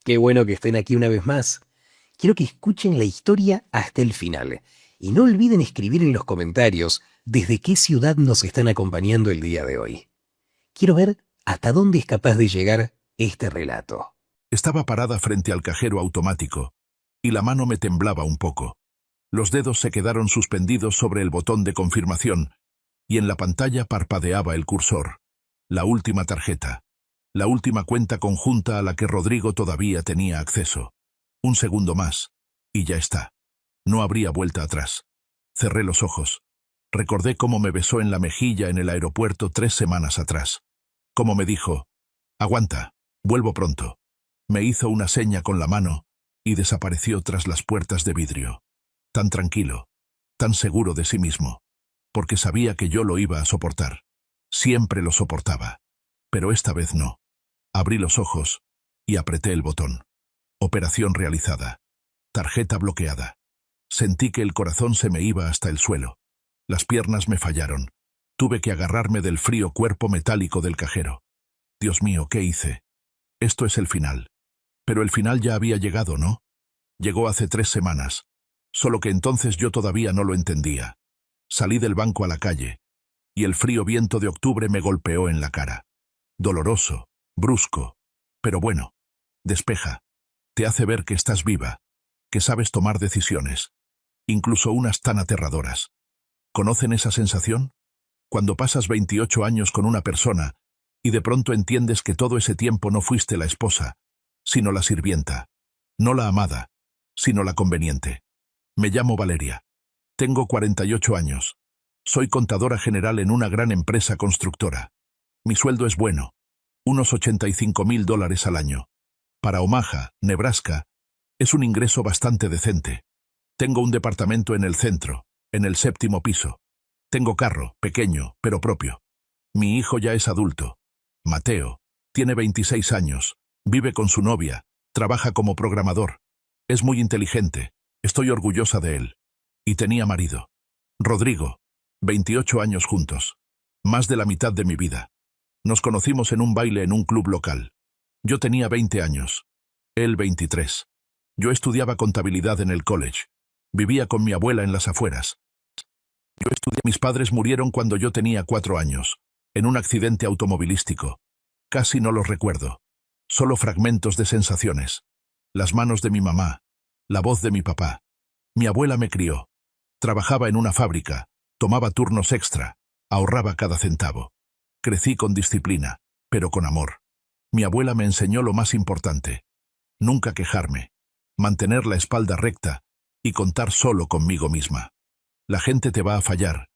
Qué bueno que estén aquí una vez más. Quiero que escuchen la historia hasta el final. Y no olviden escribir en los comentarios desde qué ciudad nos están acompañando el día de hoy. Quiero ver hasta dónde es capaz de llegar este relato. Estaba parada frente al cajero automático, y la mano me temblaba un poco. Los dedos se quedaron suspendidos sobre el botón de confirmación, y en la pantalla parpadeaba el cursor. La última tarjeta. La última cuenta conjunta a la que Rodrigo todavía tenía acceso. Un segundo más, y ya está. No habría vuelta atrás. Cerré los ojos. Recordé cómo me besó en la mejilla en el aeropuerto 3 semanas atrás. Cómo me dijo, aguanta, vuelvo pronto. Me hizo una seña con la mano y desapareció tras las puertas de vidrio. Tan tranquilo, tan seguro de sí mismo, porque sabía que yo lo iba a soportar. Siempre lo soportaba. Pero esta vez no. Abrí los ojos y apreté el botón. Operación realizada. Tarjeta bloqueada. Sentí que el corazón se me iba hasta el suelo. Las piernas me fallaron. Tuve que agarrarme del frío cuerpo metálico del cajero. Dios mío, ¿qué hice? Esto es el final. Pero el final ya había llegado, ¿no? Llegó hace 3 semanas. Solo que entonces yo todavía no lo entendía. Salí del banco a la calle, y el frío viento de octubre me golpeó en la cara. Doloroso, brusco, pero bueno. Despeja. Te hace ver que estás viva, que sabes tomar decisiones, incluso unas tan aterradoras. ¿Conocen esa sensación? Cuando pasas 28 años con una persona, y de pronto entiendes que todo ese tiempo no fuiste la esposa, sino la sirvienta, no la amada, sino la conveniente. Me llamo Valeria. Tengo 48 años. Soy contadora general en una gran empresa constructora. Mi sueldo es bueno, unos $85.000 al año. Para Omaha, Nebraska, es un ingreso bastante decente. Tengo un departamento en el centro, en el 7º piso. Tengo carro, pequeño, pero propio. Mi hijo ya es adulto. Mateo, tiene 26 años, vive con su novia, trabaja como programador. Es muy inteligente, estoy orgullosa de él. Y tenía marido. Rodrigo, 28 años juntos. Más de la mitad de mi vida. Nos conocimos en un baile en un club local. Yo tenía 20 años. Él 23. Yo estudiaba contabilidad en el college. Vivía con mi abuela en las afueras. Mis padres murieron cuando yo tenía 4 años, en un accidente automovilístico. Casi no los recuerdo. Solo fragmentos de sensaciones. Las manos de mi mamá. La voz de mi papá. Mi abuela me crió. Trabajaba en una fábrica. Tomaba turnos extra. Ahorraba cada centavo. Crecí con disciplina, pero con amor. Mi abuela me enseñó lo más importante. Nunca quejarme. Mantener la espalda recta y contar solo conmigo misma. La gente te va a fallar,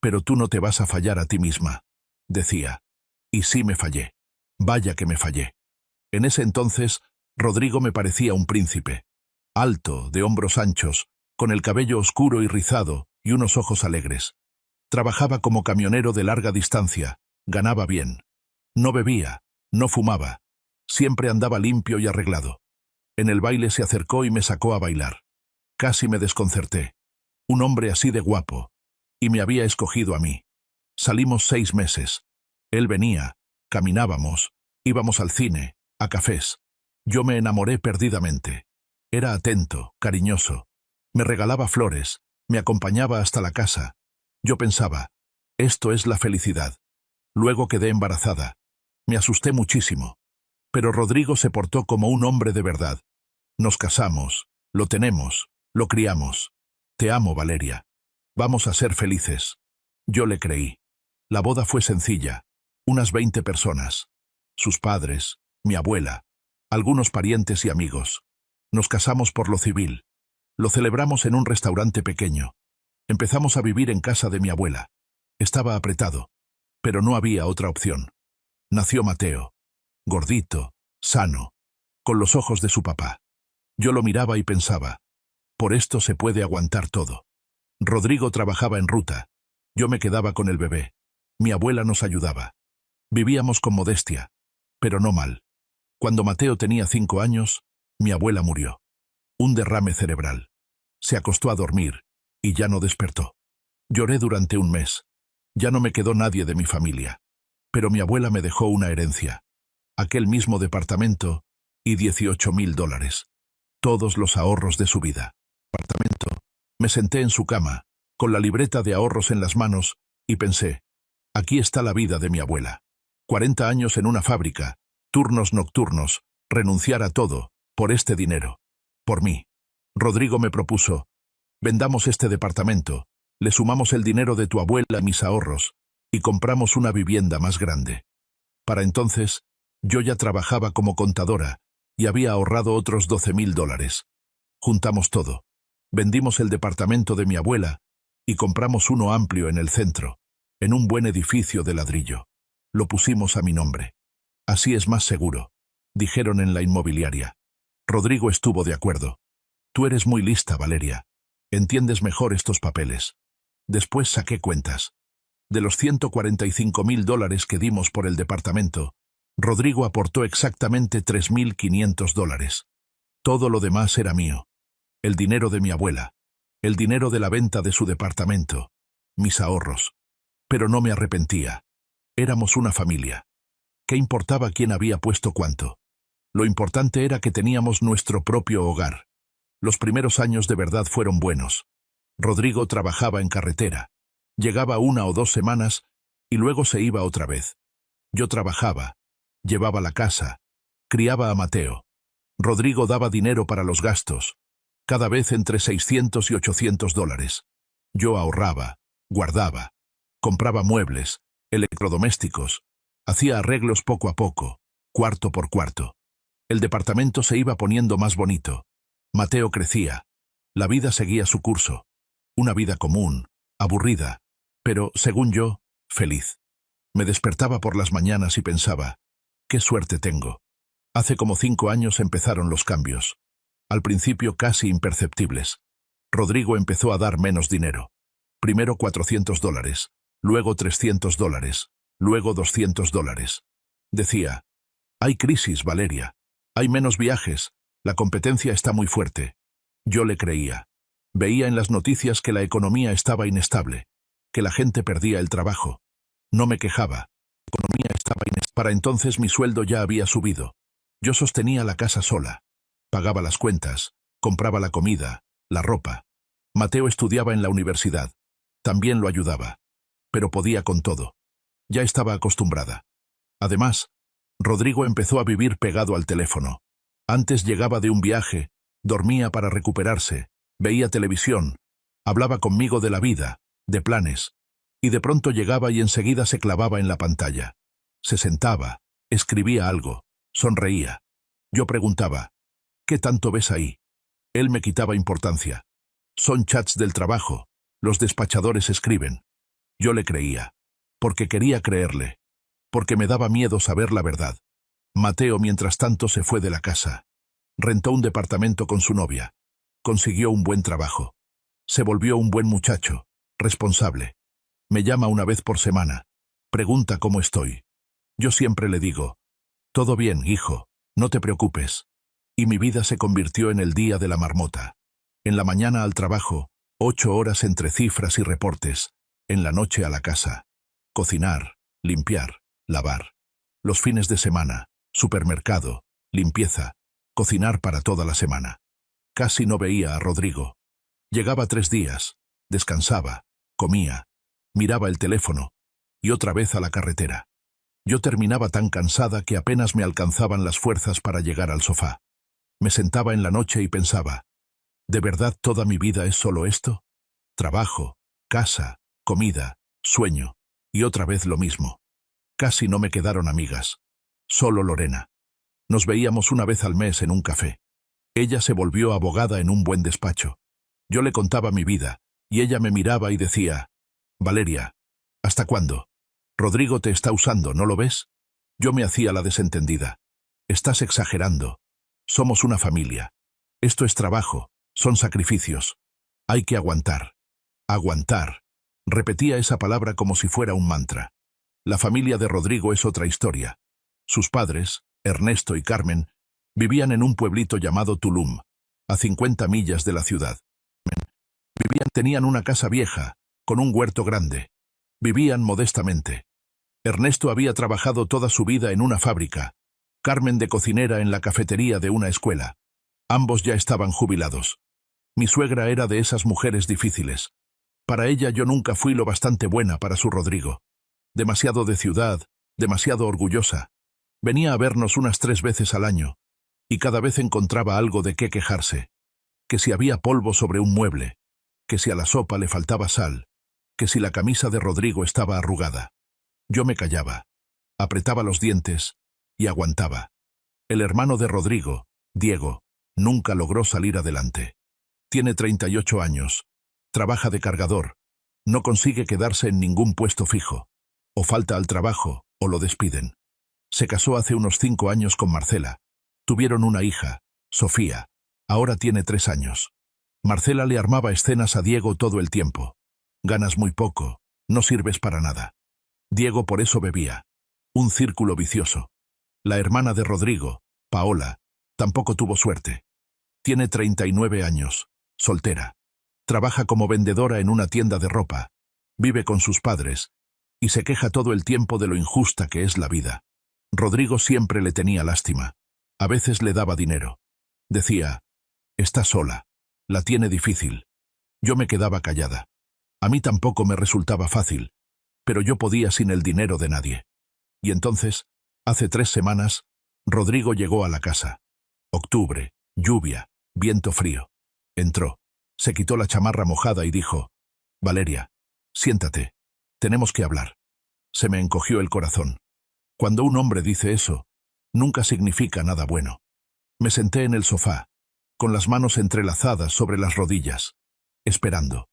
pero tú no te vas a fallar a ti misma, decía. Y sí me fallé. Vaya que me fallé. En ese entonces, Rodrigo me parecía un príncipe. Alto, de hombros anchos, con el cabello oscuro y rizado y unos ojos alegres. Trabajaba como camionero de larga distancia, ganaba bien. No bebía, no fumaba. Siempre andaba limpio y arreglado. En el baile se acercó y me sacó a bailar. Casi me desconcerté. Un hombre así de guapo. Y me había escogido a mí. Salimos 6 meses. Él venía, caminábamos, íbamos al cine, a cafés. Yo me enamoré perdidamente. Era atento, cariñoso. Me regalaba flores, me acompañaba hasta la casa. Yo pensaba, esto es la felicidad. Luego quedé embarazada. Me asusté muchísimo. Pero Rodrigo se portó como un hombre de verdad. Nos casamos, lo tenemos, lo criamos. Te amo, Valeria. Vamos a ser felices. Yo le creí. La boda fue sencilla. Unas 20 personas. Sus padres, mi abuela, algunos parientes y amigos. Nos casamos por lo civil. Lo celebramos en un restaurante pequeño. Empezamos a vivir en casa de mi abuela. Estaba apretado, pero no había otra opción. Nació Mateo. Gordito, sano, con los ojos de su papá. Yo lo miraba y pensaba, por esto se puede aguantar todo. Rodrigo trabajaba en ruta. Yo me quedaba con el bebé. Mi abuela nos ayudaba. Vivíamos con modestia, pero no mal. Cuando Mateo tenía 5 años, mi abuela murió. Un derrame cerebral. Se acostó a dormir y ya no despertó. Lloré durante un mes. Ya no me quedó nadie de mi familia. Pero mi abuela me dejó una herencia. Aquel mismo departamento y $18.000. Todos los ahorros de su vida. Apartamento. Me senté en su cama, con la libreta de ahorros en las manos, y pensé, aquí está la vida de mi abuela. 40 años en una fábrica, turnos nocturnos, renunciar a todo, por este dinero. Por mí. Rodrigo me propuso, vendamos este departamento, le sumamos el dinero de tu abuela a mis ahorros, y compramos una vivienda más grande. Para entonces, yo ya trabajaba como contadora, y había ahorrado otros $12.000. Juntamos todo. Vendimos el departamento de mi abuela, y compramos uno amplio en el centro, en un buen edificio de ladrillo. Lo pusimos a mi nombre. Así es más seguro, dijeron en la inmobiliaria. Rodrigo estuvo de acuerdo. Tú eres muy lista, Valeria. Entiendes mejor estos papeles. Después saqué cuentas. De los $145.000 que dimos por el departamento, Rodrigo aportó exactamente $3.500. Todo lo demás era mío. El dinero de mi abuela, el dinero de la venta de su departamento, mis ahorros. Pero no me arrepentía. Éramos una familia. ¿Qué importaba quién había puesto cuánto? Lo importante era que teníamos nuestro propio hogar. Los primeros años de verdad fueron buenos. Rodrigo trabajaba en carretera. Llegaba 1 o 2 semanas y luego se iba otra vez. Yo trabajaba, llevaba la casa, criaba a Mateo. Rodrigo daba dinero para los gastos, cada vez entre $600 y $800. Yo ahorraba, guardaba, compraba muebles, electrodomésticos, hacía arreglos poco a poco, cuarto por cuarto. El departamento se iba poniendo más bonito. Mateo crecía. La vida seguía su curso. Una vida común, aburrida, pero, según yo, feliz. Me despertaba por las mañanas y pensaba, qué suerte tengo. Hace como 5 años empezaron los cambios. Al principio casi imperceptibles. Rodrigo empezó a dar menos dinero. Primero $400, luego $300, luego $200. Decía, hay crisis, Valeria. Hay menos viajes. La competencia está muy fuerte. Yo le creía. Veía en las noticias que la economía estaba inestable, que la gente perdía el trabajo. No me quejaba. La economía estaba inestable. Para entonces mi sueldo ya había subido. Yo sostenía la casa sola. Pagaba las cuentas, compraba la comida, la ropa. Mateo estudiaba en la universidad. También lo ayudaba. Pero podía con todo. Ya estaba acostumbrada. Además, Rodrigo empezó a vivir pegado al teléfono. Antes llegaba de un viaje, dormía para recuperarse, veía televisión, hablaba conmigo de la vida, de planes, y de pronto llegaba y enseguida se clavaba en la pantalla. Se sentaba, escribía algo, sonreía. Yo preguntaba, ¿qué tanto ves ahí? Él me quitaba importancia. Son chats del trabajo, los despachadores escriben. Yo le creía, porque quería creerle, porque me daba miedo saber la verdad. Mateo, mientras tanto, se fue de la casa. Rentó un departamento con su novia. Consiguió un buen trabajo. Se volvió un buen muchacho, responsable. Me llama una vez por semana. Pregunta cómo estoy. Yo siempre le digo, todo bien, hijo, no te preocupes. Y mi vida se convirtió en el día de la marmota. En la mañana al trabajo, 8 horas entre cifras y reportes. En la noche a la casa. Cocinar, limpiar, lavar. Los fines de semana, supermercado, limpieza, cocinar para toda la semana. Casi no veía a Rodrigo. Llegaba 3 días, descansaba, comía, miraba el teléfono, y otra vez a la carretera. Yo terminaba tan cansada que apenas me alcanzaban las fuerzas para llegar al sofá. Me sentaba en la noche y pensaba, ¿de verdad toda mi vida es solo esto? Trabajo, casa, comida, sueño, y otra vez lo mismo. Casi no me quedaron amigas. Solo Lorena. Nos veíamos una vez al mes en un café. Ella se volvió abogada en un buen despacho. Yo le contaba mi vida, y ella me miraba y decía, Valeria, ¿hasta cuándo? Rodrigo te está usando, ¿no lo ves? Yo me hacía la desentendida. Estás exagerando. Somos una familia. Esto es trabajo, son sacrificios. Hay que aguantar. Aguantar. Repetía esa palabra como si fuera un mantra. La familia de Rodrigo es otra historia. Sus padres, Ernesto y Carmen, vivían en un pueblito llamado Tulum, a 50 millas de la ciudad. Tenían una casa vieja, con un huerto grande. Vivían modestamente. Ernesto había trabajado toda su vida en una fábrica, Carmen de cocinera en la cafetería de una escuela. Ambos ya estaban jubilados. Mi suegra era de esas mujeres difíciles. Para ella yo nunca fui lo bastante buena para su Rodrigo. Demasiado de ciudad, demasiado orgullosa. Venía a vernos unas 3 veces al año, y cada vez encontraba algo de qué quejarse. Que si había polvo sobre un mueble, que si a la sopa le faltaba sal, que si la camisa de Rodrigo estaba arrugada. Yo me callaba, apretaba los dientes y aguantaba. El hermano de Rodrigo, Diego, nunca logró salir adelante. Tiene 38 años, trabaja de cargador, no consigue quedarse en ningún puesto fijo. O falta al trabajo, o lo despiden. Se casó hace unos 5 años con Marcela. Tuvieron una hija, Sofía. Ahora tiene 3 años. Marcela le armaba escenas a Diego todo el tiempo. Ganas muy poco, no sirves para nada. Diego por eso bebía. Un círculo vicioso. La hermana de Rodrigo, Paola, tampoco tuvo suerte. Tiene 39 años, soltera. Trabaja como vendedora en una tienda de ropa. Vive con sus padres y se queja todo el tiempo de lo injusta que es la vida. Rodrigo siempre le tenía lástima. A veces le daba dinero. Decía, está sola, la tiene difícil. Yo me quedaba callada. A mí tampoco me resultaba fácil, pero yo podía sin el dinero de nadie. Y entonces, hace 3 semanas, Rodrigo llegó a la casa. Octubre, lluvia, viento frío. Entró, se quitó la chamarra mojada y dijo, Valeria, siéntate, tenemos que hablar. Se me encogió el corazón. Cuando un hombre dice eso, nunca significa nada bueno. Me senté en el sofá, con las manos entrelazadas sobre las rodillas, esperando.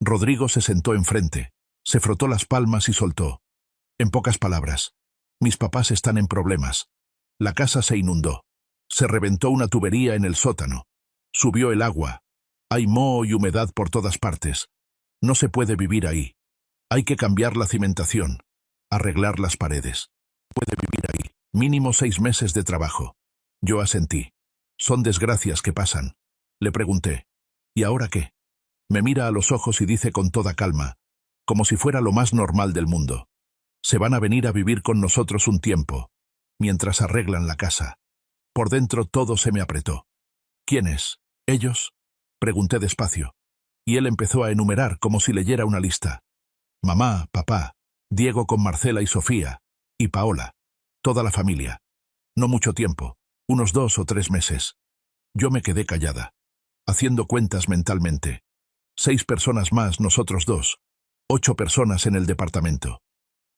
Rodrigo se sentó enfrente, se frotó las palmas y soltó. En pocas palabras, mis papás están en problemas. La casa se inundó. Se reventó una tubería en el sótano. Subió el agua. Hay moho y humedad por todas partes. No se puede vivir ahí. Hay que cambiar la cimentación, arreglar las paredes. Puede vivir ahí. Mínimo 6 meses de trabajo. Yo asentí. Son desgracias que pasan. Le pregunté. ¿Y ahora qué? Me mira a los ojos y dice con toda calma, como si fuera lo más normal del mundo. Se van a venir a vivir con nosotros un tiempo, mientras arreglan la casa. Por dentro todo se me apretó. ¿Quiénes? ¿Ellos? Pregunté despacio. Y él empezó a enumerar como si leyera una lista. Mamá, papá, Diego con Marcela y Sofía, y Paola. Toda la familia. No mucho tiempo, unos 2 o 3 meses. Yo me quedé callada, haciendo cuentas mentalmente. 6 personas más nosotros 2. 8 personas en el departamento.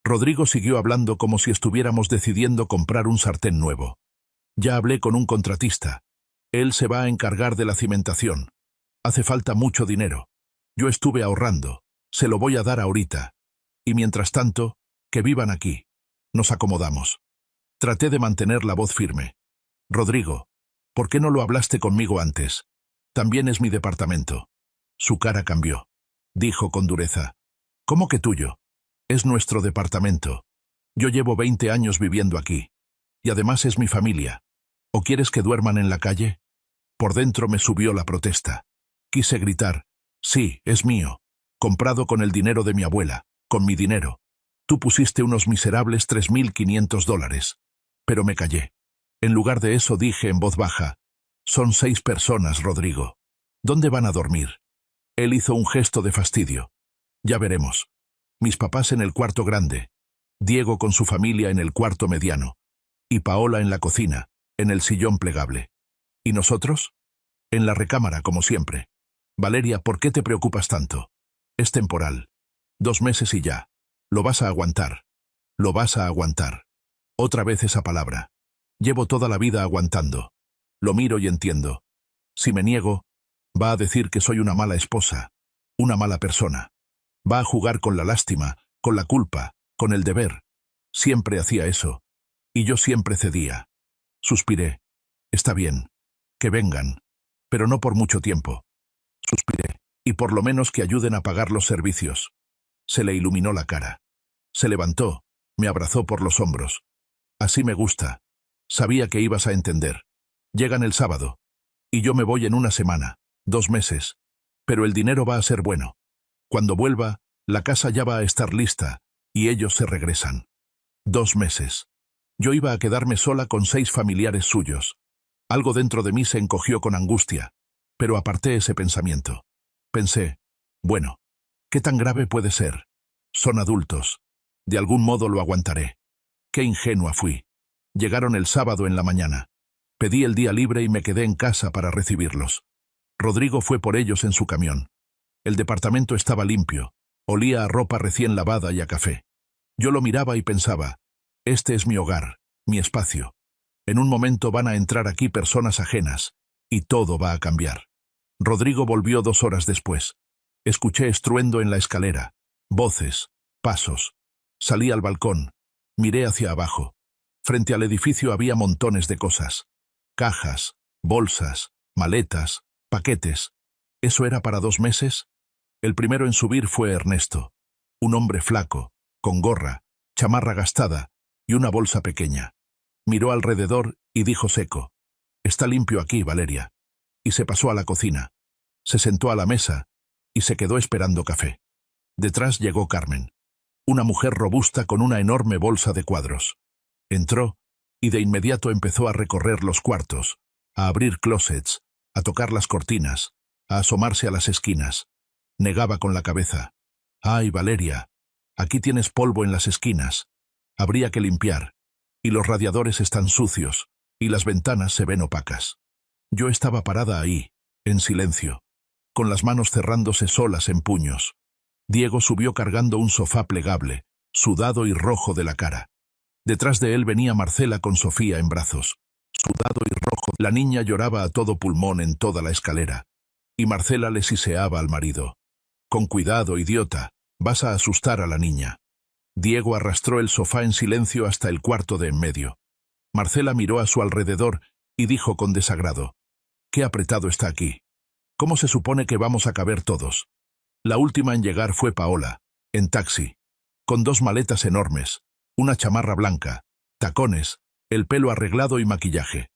Rodrigo siguió hablando como si estuviéramos decidiendo comprar un sartén nuevo. Ya hablé con un contratista. Él se va a encargar de la cimentación. Hace falta mucho dinero. Yo estuve ahorrando. Se lo voy a dar ahorita. Y mientras tanto, que vivan aquí. Nos acomodamos. Traté de mantener la voz firme. Rodrigo, ¿por qué no lo hablaste conmigo antes? También es mi departamento. Su cara cambió. Dijo con dureza. ¿Cómo que tuyo? Es nuestro departamento. Yo llevo 20 años viviendo aquí. Y además es mi familia. ¿O quieres que duerman en la calle? Por dentro me subió la protesta. Quise gritar. Sí, es mío. Comprado con el dinero de mi abuela. Con mi dinero. Tú pusiste unos miserables $3.500. Pero me callé. En lugar de eso dije en voz baja. Son 6 personas, Rodrigo. ¿Dónde van a dormir? Él hizo un gesto de fastidio. Ya veremos. Mis papás en el cuarto grande. Diego con su familia en el cuarto mediano. Y Paola en la cocina, en el sillón plegable. ¿Y nosotros? En la recámara, como siempre. Valeria, ¿por qué te preocupas tanto? Es temporal. 2 meses y ya. Lo vas a aguantar. Lo vas a aguantar. Otra vez esa palabra. Llevo toda la vida aguantando. Lo miro y entiendo. Si me niego, va a decir que soy una mala esposa, una mala persona. Va a jugar con la lástima, con la culpa, con el deber. Siempre hacía eso. Y yo siempre cedía. Suspiré. Está bien. Que vengan. Pero no por mucho tiempo. Suspiré. Y por lo menos que ayuden a pagar los servicios. Se le iluminó la cara. Se levantó, me abrazó por los hombros. Así me gusta. Sabía que ibas a entender. Llegan el sábado. Y yo me voy en una semana, 2 meses. Pero el dinero va a ser bueno. Cuando vuelva, la casa ya va a estar lista, y ellos se regresan. 2 meses. Yo iba a quedarme sola con 6 familiares suyos. Algo dentro de mí se encogió con angustia, pero aparté ese pensamiento. Pensé, bueno, ¿qué tan grave puede ser? Son adultos. De algún modo lo aguantaré. Qué ingenua fui. Llegaron el sábado en la mañana. Pedí el día libre y me quedé en casa para recibirlos. Rodrigo fue por ellos en su camión. El departamento estaba limpio, olía a ropa recién lavada y a café. Yo lo miraba y pensaba, este es mi hogar, mi espacio. En un momento van a entrar aquí personas ajenas, y todo va a cambiar. Rodrigo volvió 2 horas después. Escuché estruendo en la escalera, voces, pasos. Salí al balcón, miré hacia abajo. Frente al edificio había montones de cosas. Cajas, bolsas, maletas, paquetes. ¿Eso era para 2 meses? El primero en subir fue Ernesto, un hombre flaco, con gorra, chamarra gastada y una bolsa pequeña. Miró alrededor y dijo seco, «Está limpio aquí, Valeria». Y se pasó a la cocina. Se sentó a la mesa y se quedó esperando café. Detrás llegó Carmen, una mujer robusta con una enorme bolsa de cuadros. Entró y de inmediato empezó a recorrer los cuartos, a abrir closets, a tocar las cortinas, a asomarse a las esquinas. Negaba con la cabeza. «Ay, Valeria, aquí tienes polvo en las esquinas. Habría que limpiar. Y los radiadores están sucios, y las ventanas se ven opacas». Yo estaba parada ahí, en silencio, con las manos cerrándose solas en puños. Diego subió cargando un sofá plegable, sudado y rojo de la cara. Detrás de él venía Marcela con Sofía en brazos. Sudado y rojo, la niña lloraba a todo pulmón en toda la escalera. Y Marcela le siseaba al marido. «Con cuidado, idiota, vas a asustar a la niña». Diego arrastró el sofá en silencio hasta el cuarto de en medio. Marcela miró a su alrededor y dijo con desagrado, «Qué apretado está aquí. ¿Cómo se supone que vamos a caber todos?» La última en llegar fue Paola, en taxi, con 2 maletas enormes, una chamarra blanca, tacones, el pelo arreglado y maquillaje.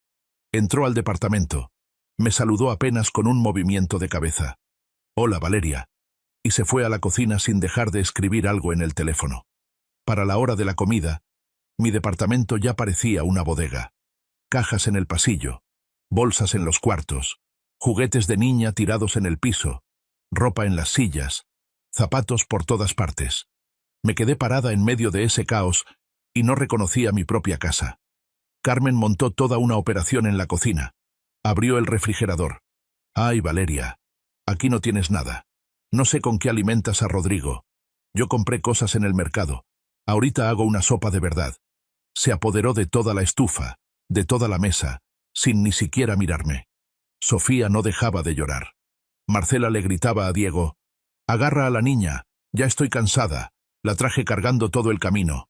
Entró al departamento. Me saludó apenas con un movimiento de cabeza. «Hola, Valeria», y se fue a la cocina sin dejar de escribir algo en el teléfono. Para la hora de la comida, mi departamento ya parecía una bodega. Cajas en el pasillo, bolsas en los cuartos, juguetes de niña tirados en el piso, ropa en las sillas, zapatos por todas partes. Me quedé parada en medio de ese caos y no reconocía mi propia casa. Carmen montó toda una operación en la cocina. Abrió el refrigerador. «Ay, Valeria, aquí no tienes nada. No sé con qué alimentas a Rodrigo. Yo compré cosas en el mercado. Ahorita hago una sopa de verdad». Se apoderó de toda la estufa, de toda la mesa, sin ni siquiera mirarme. Sofía no dejaba de llorar. Marcela le gritaba a Diego, «Agarra a la niña, ya estoy cansada, la traje cargando todo el camino».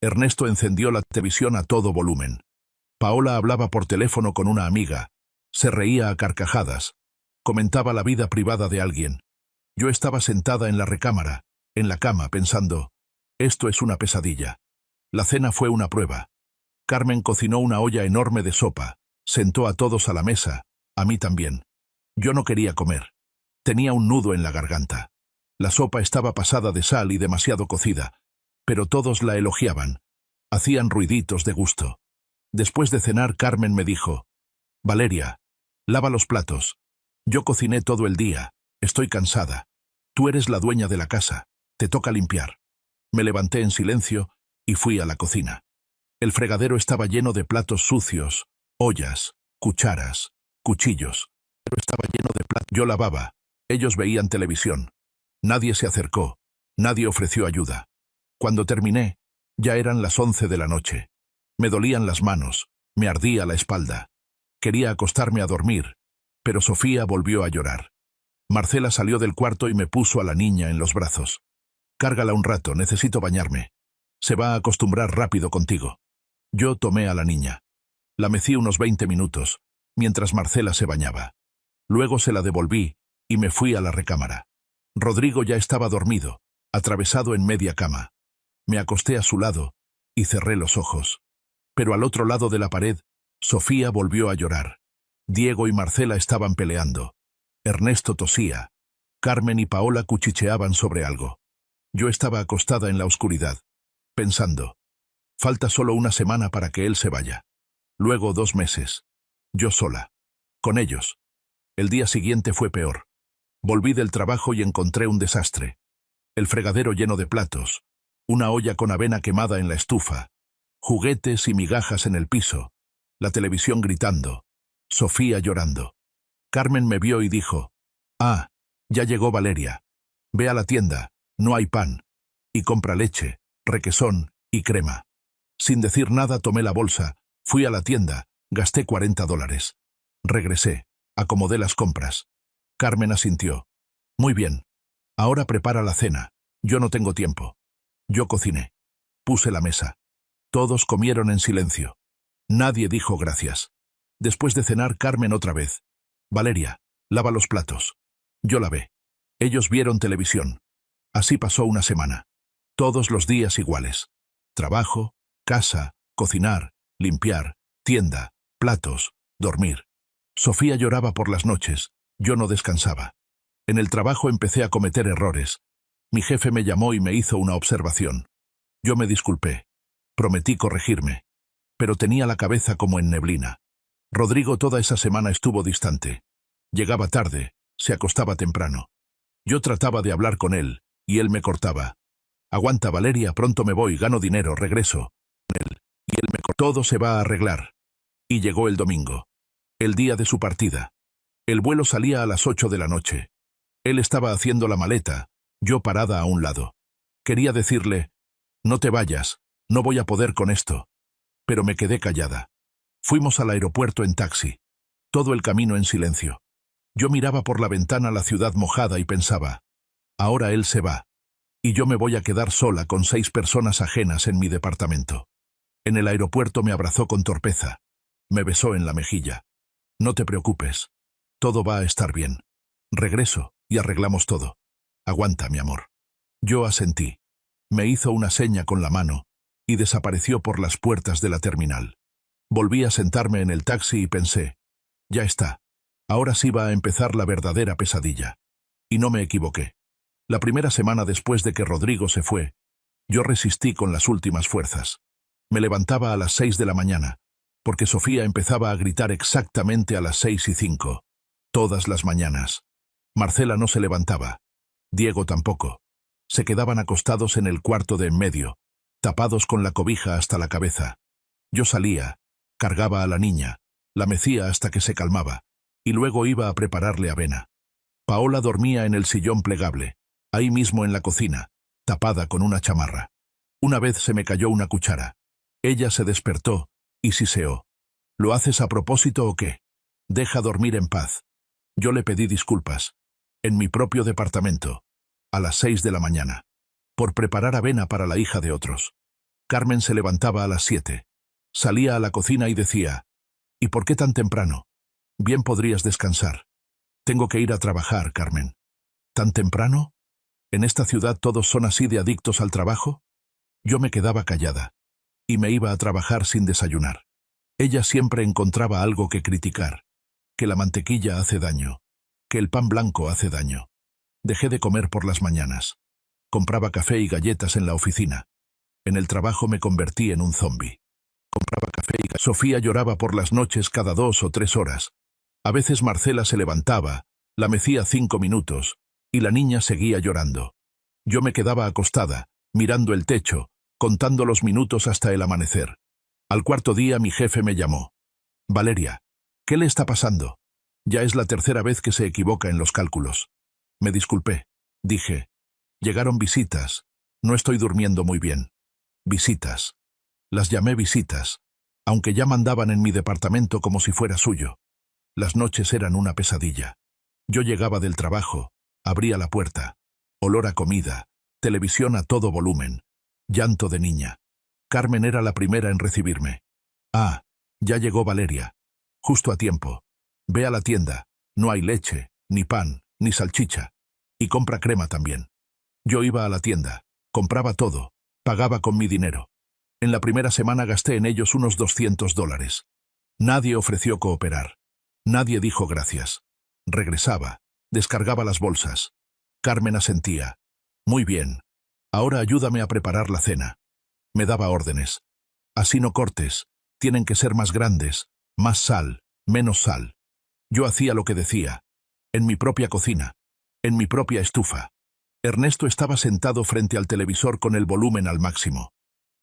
Ernesto encendió la televisión a todo volumen. Paola hablaba por teléfono con una amiga, se reía a carcajadas, comentaba la vida privada de alguien. Yo estaba sentada en la recámara, en la cama, pensando, esto es una pesadilla. La cena fue una prueba. Carmen cocinó una olla enorme de sopa, sentó a todos a la mesa, a mí también. Yo no quería comer. Tenía un nudo en la garganta. La sopa estaba pasada de sal y demasiado cocida, pero todos la elogiaban. Hacían ruiditos de gusto. Después de cenar, Carmen me dijo, «Valeria, lava los platos. Yo cociné todo el día, estoy cansada. Tú eres la dueña de la casa, te toca limpiar». Me levanté en silencio y fui a la cocina. El fregadero estaba lleno de platos sucios, ollas, cucharas, cuchillos. Pero estaba lleno de platos. Yo lavaba, ellos veían televisión. Nadie se acercó, nadie ofreció ayuda. Cuando terminé, ya eran las 11 de la noche. Me dolían las manos, me ardía la espalda. Quería acostarme a dormir, pero Sofía volvió a llorar. Marcela salió del cuarto y me puso a la niña en los brazos. «Cárgala un rato, necesito bañarme. Se va a acostumbrar rápido contigo». Yo tomé a la niña. La mecí unos 20 minutos, mientras Marcela se bañaba. Luego se la devolví y me fui a la recámara. Rodrigo ya estaba dormido, atravesado en media cama. Me acosté a su lado y cerré los ojos. Pero al otro lado de la pared, Sofía volvió a llorar. Diego y Marcela estaban peleando. Ernesto tosía. Carmen y Paola cuchicheaban sobre algo. Yo estaba acostada en la oscuridad, pensando, Falta solo una semana para que él se vaya. Luego 2 meses. Yo sola. Con ellos. El día siguiente fue peor. Volví del trabajo y encontré un desastre. El fregadero lleno de platos, una olla con avena quemada en la estufa, juguetes y migajas en el piso, la televisión gritando, Sofía llorando. Carmen me vio y dijo, «Ah, ya llegó Valeria. Ve a la tienda, no hay pan. Y compra leche, requesón y crema». Sin decir nada tomé la bolsa, fui a la tienda, gasté $40. Regresé, acomodé las compras. Carmen asintió. «Muy bien. Ahora prepara la cena. Yo no tengo tiempo». Yo cociné. Puse la mesa. Todos comieron en silencio. Nadie dijo gracias. Después de cenar, Carmen otra vez. «Valeria, lava los platos». Yo lavé. Ellos vieron televisión. Así pasó una semana. Todos los días iguales. Trabajo, casa, cocinar, limpiar, tienda, platos, dormir. Sofía lloraba por las noches. Yo no descansaba. En el trabajo empecé a cometer errores. Mi jefe me llamó y me hizo una observación. Yo me disculpé. Prometí corregirme. Pero tenía la cabeza como en neblina. Rodrigo toda esa semana estuvo distante. Llegaba tarde, se acostaba temprano. Yo trataba de hablar con él, y él me cortaba. «Aguanta, Valeria, pronto me voy, gano dinero, regreso». Y él me cortó. «Todo se va a arreglar». Y llegó el domingo. El día de su partida. El vuelo salía a las 8 de la noche. Él estaba haciendo la maleta, yo parada a un lado. Quería decirle, «No te vayas, no voy a poder con esto». Pero me quedé callada. Fuimos al aeropuerto en taxi. Todo el camino en silencio. Yo miraba por la ventana la ciudad mojada y pensaba, ahora él se va. Y yo me voy a quedar sola con 6 personas ajenas en mi departamento. En el aeropuerto me abrazó con torpeza. Me besó en la mejilla. «No te preocupes. Todo va a estar bien. Regreso y arreglamos todo. Aguanta, mi amor». Yo asentí. Me hizo una seña con la mano y desapareció por las puertas de la terminal. Volví a sentarme en el taxi y pensé, ya está. Ahora sí va a empezar la verdadera pesadilla. Y no me equivoqué. La primera semana después de que Rodrigo se fue, yo resistí con las últimas fuerzas. Me levantaba a las 6 de la mañana, porque Sofía empezaba a gritar exactamente a las 6:05. Todas las mañanas. Marcela no se levantaba. Diego tampoco. Se quedaban acostados en el cuarto de en medio, tapados con la cobija hasta la cabeza. Yo salía, cargaba a la niña, la mecía hasta que se calmaba, y luego iba a prepararle avena. Paola dormía en el sillón plegable, ahí mismo en la cocina, tapada con una chamarra. Una vez se me cayó una cuchara. Ella se despertó y siseó. «¿Lo haces a propósito o qué? Deja dormir en paz». Yo le pedí disculpas. En mi propio departamento. A las 6 de la mañana. Por preparar avena para la hija de otros. Carmen se levantaba a las 7. Salía a la cocina y decía, «¿Y por qué tan temprano? Bien podrías descansar». «Tengo que ir a trabajar, Carmen». «¿Tan temprano? ¿En esta ciudad todos son así de adictos al trabajo?» Yo me quedaba callada. Y me iba a trabajar sin desayunar. Ella siempre encontraba algo que criticar. Que la mantequilla hace daño. Que el pan blanco hace daño. Dejé de comer por las mañanas. Compraba café y galletas en la oficina. En el trabajo me convertí en un zombi. Compraba café y galletas. Sofía lloraba por las noches cada 2 o 3 horas. A veces Marcela se levantaba, la mecía 5 minutos, y la niña seguía llorando. Yo me quedaba acostada, mirando el techo, contando los minutos hasta el amanecer. Al cuarto día mi jefe me llamó. «Valeria, ¿qué le está pasando? Ya es la tercera vez que se equivoca en los cálculos». Me disculpé. Dije, «Llegaron visitas. No estoy durmiendo muy bien». Visitas. Las llamé visitas, aunque ya mandaban en mi departamento como si fuera suyo. Las noches eran una pesadilla. Yo llegaba del trabajo, abría la puerta. Olor a comida, televisión a todo volumen. Llanto de niña. Carmen era la primera en recibirme. «Ah, ya llegó Valeria. Justo a tiempo. Ve a la tienda. No hay leche, ni pan, ni salchicha. Y compra crema también». Yo iba a la tienda, compraba todo, pagaba con mi dinero. En la primera semana gasté en ellos unos $200. Nadie ofreció cooperar. Nadie dijo gracias. Regresaba, descargaba las bolsas. Carmen asentía. «Muy bien. Ahora ayúdame a preparar la cena». Me daba órdenes. Así no cortes, tienen que ser más grandes, más sal, menos sal. Yo hacía lo que decía, en mi propia cocina, en mi propia estufa. Ernesto estaba sentado frente al televisor con el volumen al máximo.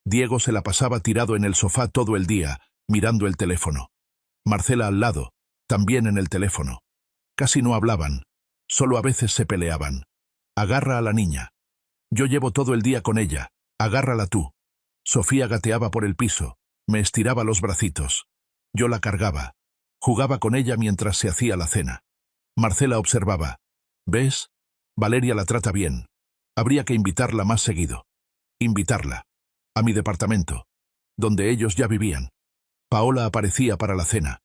Diego se la pasaba tirado en el sofá todo el día, mirando el teléfono. Marcela al lado, también en el teléfono. Casi no hablaban, solo a veces se peleaban. Agarra a la niña. Yo llevo todo el día con ella, agárrala tú. Sofía gateaba por el piso, me estiraba los bracitos. Yo la cargaba. Jugaba con ella mientras se hacía la cena. Marcela observaba. ¿Ves? Valeria la trata bien. Habría que invitarla más seguido. Invitarla. A mi departamento, donde ellos ya vivían. Paola aparecía para la cena.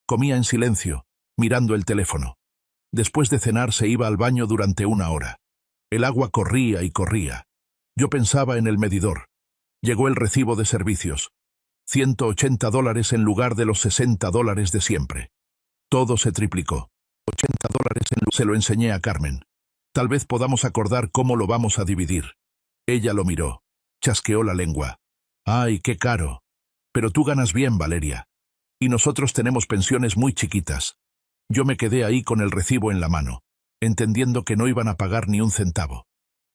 Comía en silencio, mirando el teléfono. Después de cenar se iba al baño durante 1 hora. El agua corría y corría. Yo pensaba en el medidor. Llegó el recibo de servicios. $180 en lugar de los $60 de siempre. Todo se triplicó. $80 se lo enseñé a Carmen. Tal vez podamos acordar cómo lo vamos a dividir. Ella lo miró. Chasqueó la lengua. ¡Ay, qué caro! Pero tú ganas bien, Valeria. Y nosotros tenemos pensiones muy chiquitas. Yo me quedé ahí con el recibo en la mano, entendiendo que no iban a pagar ni un centavo.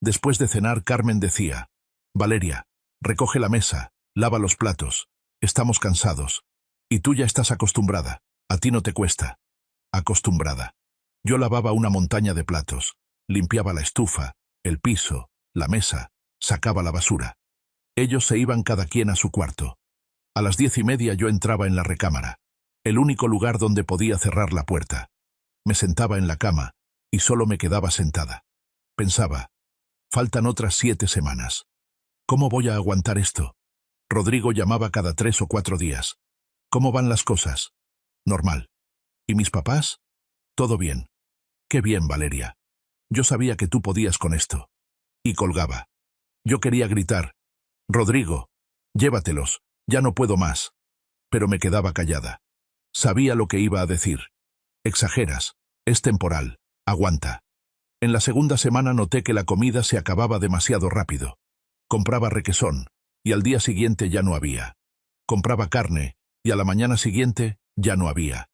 Después de cenar, Carmen decía, Valeria, recoge la mesa, lava los platos. Estamos cansados. Y tú ya estás acostumbrada. A ti no te cuesta. Acostumbrada. Yo lavaba una montaña de platos, limpiaba la estufa, el piso, la mesa, sacaba la basura. Ellos se iban cada quien a su cuarto. A las 10:30 yo entraba en la recámara, el único lugar donde podía cerrar la puerta. Me sentaba en la cama, y solo me quedaba sentada. Pensaba, faltan otras 7 semanas. ¿Cómo voy a aguantar esto? Rodrigo llamaba cada 3 o 4 días. ¿Cómo van las cosas? Normal. ¿Y mis papás? Todo bien. Qué bien, Valeria. Yo sabía que tú podías con esto. Y colgaba. Yo quería gritar, Rodrigo, llévatelos, ya no puedo más. Pero me quedaba callada. Sabía lo que iba a decir. Exageras, es temporal, aguanta. En la segunda semana noté que la comida se acababa demasiado rápido. Compraba requesón, y al día siguiente ya no había. Compraba carne, y a la mañana siguiente ya no había.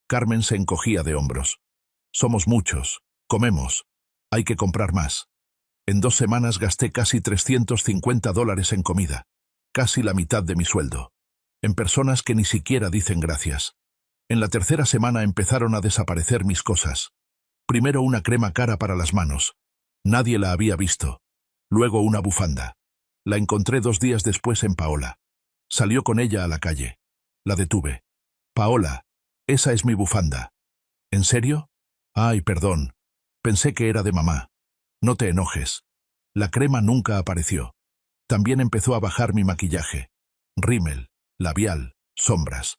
Carmen se encogía de hombros. Somos muchos, comemos, hay que comprar más. En 2 semanas gasté casi $350 en comida, casi la mitad de mi sueldo, en personas que ni siquiera dicen gracias. En la tercera semana empezaron a desaparecer mis cosas. Primero una crema cara para las manos. Nadie la había visto. Luego una bufanda. La encontré 2 días después en Paola. Salió con ella a la calle. La detuve. Paola, esa es mi bufanda. ¿En serio? Ay, perdón. Pensé que era de mamá. No te enojes. La crema nunca apareció. También empezó a bajar mi maquillaje. Rímel, labial, sombras.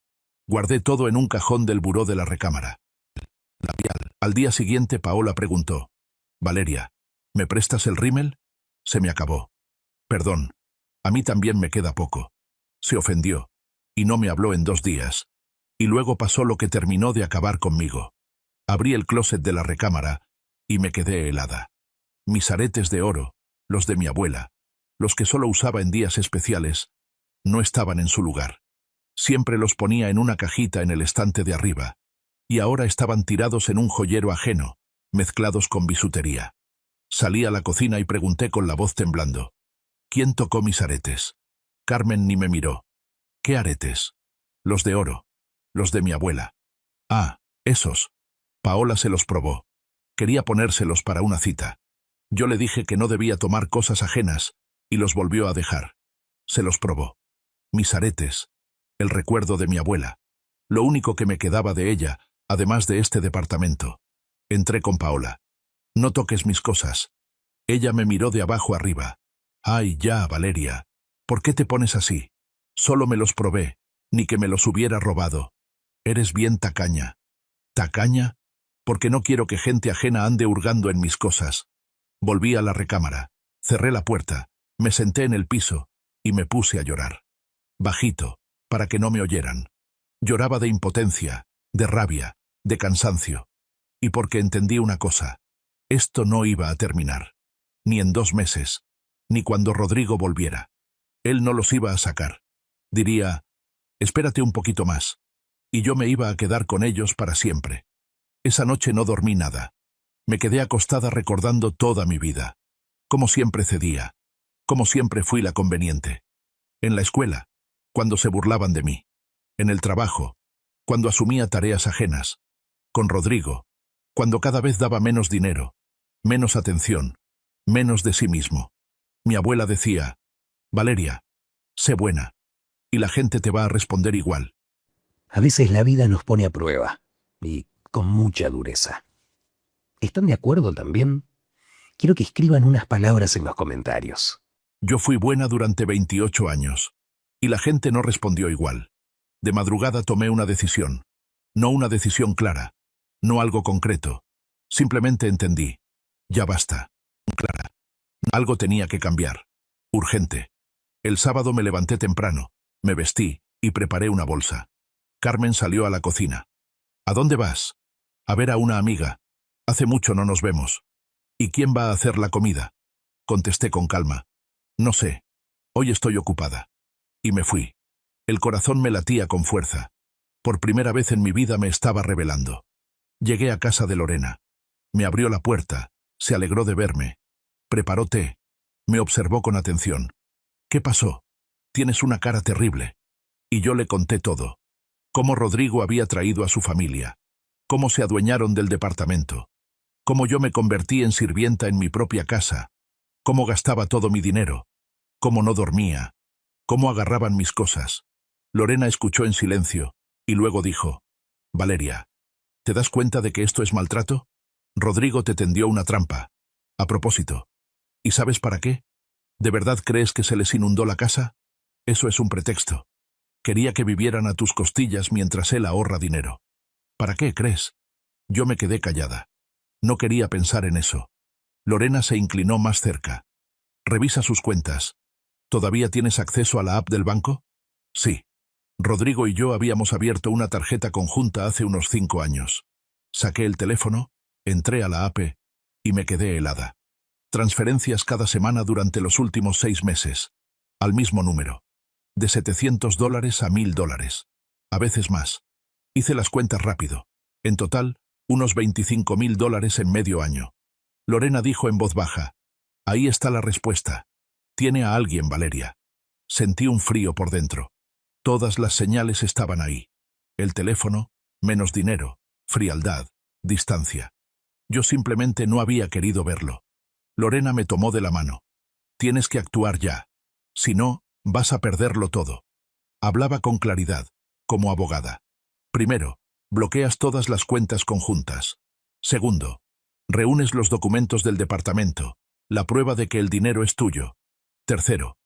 Guardé todo en un cajón del buró de la recámara. Labial. Al día siguiente Paola preguntó, Valeria, ¿me prestas el rímel? Se me acabó. Perdón, a mí también me queda poco. Se ofendió, y no me habló en 2 días. Y luego pasó lo que terminó de acabar conmigo. Abrí el closet de la recámara, y me quedé helada. Mis aretes de oro, los de mi abuela, los que solo usaba en días especiales, no estaban en su lugar. Siempre los ponía en una cajita en el estante de arriba, y ahora estaban tirados en un joyero ajeno, mezclados con bisutería. Salí a la cocina y pregunté con la voz temblando, ¿quién tocó mis aretes? Carmen ni me miró. ¿Qué aretes? Los de oro, los de mi abuela. Ah, esos. Paola se los probó. Quería ponérselos para una cita. Yo le dije que no debía tomar cosas ajenas, y los volvió a dejar. Se los probó. Mis aretes, el recuerdo de mi abuela, lo único que me quedaba de ella, además de este departamento. Entré con Paola. No toques mis cosas. Ella me miró de abajo arriba. Ay, ya, Valeria. ¿Por qué te pones así? Solo me los probé, ni que me los hubiera robado. Eres bien tacaña. ¿Tacaña? Porque no quiero que gente ajena ande hurgando en mis cosas. Volví a la recámara, cerré la puerta, me senté en el piso, y me puse a llorar. Bajito, para que no me oyeran. Lloraba de impotencia, de rabia, de cansancio. Y porque entendí una cosa. Esto no iba a terminar. Ni en 2 meses, ni cuando Rodrigo volviera. Él no los iba a sacar. Diría, espérate un poquito más. Y yo me iba a quedar con ellos para siempre. Esa noche no dormí nada. Me quedé acostada recordando toda mi vida. Como siempre cedía. Como siempre fui la conveniente. En la escuela, cuando se burlaban de mí. En el trabajo, cuando asumía tareas ajenas. Con Rodrigo, cuando cada vez daba menos dinero, menos atención, menos de sí mismo. Mi abuela decía, Valeria, sé buena, y la gente te va a responder igual. A veces la vida nos pone a prueba, y con mucha dureza. ¿Están de acuerdo también? Quiero que escriban unas palabras en los comentarios. Yo fui buena durante 28 años, y la gente no respondió igual. De madrugada tomé una decisión. No una decisión clara, no algo concreto. Simplemente entendí. Ya basta. Clara. Algo tenía que cambiar. Urgente. El sábado me levanté temprano, me vestí y preparé una bolsa. Carmen salió a la cocina. ¿A dónde vas? A ver a una amiga. Hace mucho no nos vemos. ¿Y quién va a hacer la comida? Contesté con calma. No sé. Hoy estoy ocupada. Y me fui. El corazón me latía con fuerza. Por primera vez en mi vida me estaba rebelando. Llegué a casa de Lorena. Me abrió la puerta, se alegró de verme. Preparó té. Me observó con atención. ¿Qué pasó? Tienes una cara terrible. Y yo le conté todo. Cómo Rodrigo había traído a su familia. Cómo se adueñaron del departamento. Cómo yo me convertí en sirvienta en mi propia casa. Cómo gastaba todo mi dinero. Cómo no dormía. Cómo agarraban mis cosas. Lorena escuchó en silencio, y luego dijo, Valeria, ¿te das cuenta de que esto es maltrato? Rodrigo te tendió una trampa. A propósito. ¿Y sabes para qué? ¿De verdad crees que se les inundó la casa? Eso es un pretexto. Quería que vivieran a tus costillas mientras él ahorra dinero. ¿Para qué crees? Yo me quedé callada. No quería pensar en eso. Lorena se inclinó más cerca. Revisa sus cuentas. ¿Todavía tienes acceso a la app del banco? Sí. Rodrigo y yo habíamos abierto una tarjeta conjunta hace unos 5 años. Saqué el teléfono, entré a la app y me quedé helada. Transferencias cada semana durante los últimos 6 meses. Al mismo número. De $700 a $1,000. A veces más. Hice las cuentas rápido. En total, unos $25,000 en medio año. Lorena dijo en voz baja. Ahí está la respuesta. Tiene a alguien, Valeria. Sentí un frío por dentro. Todas las señales estaban ahí. El teléfono, menos dinero, frialdad, distancia. Yo simplemente no había querido verlo. Lorena me tomó de la mano. Tienes que actuar ya. Si no, vas a perderlo todo. Hablaba con claridad, como abogada. Primero, bloqueas todas las cuentas conjuntas. Segundo, reúnes los documentos del departamento, la prueba de que el dinero es tuyo. Tercero,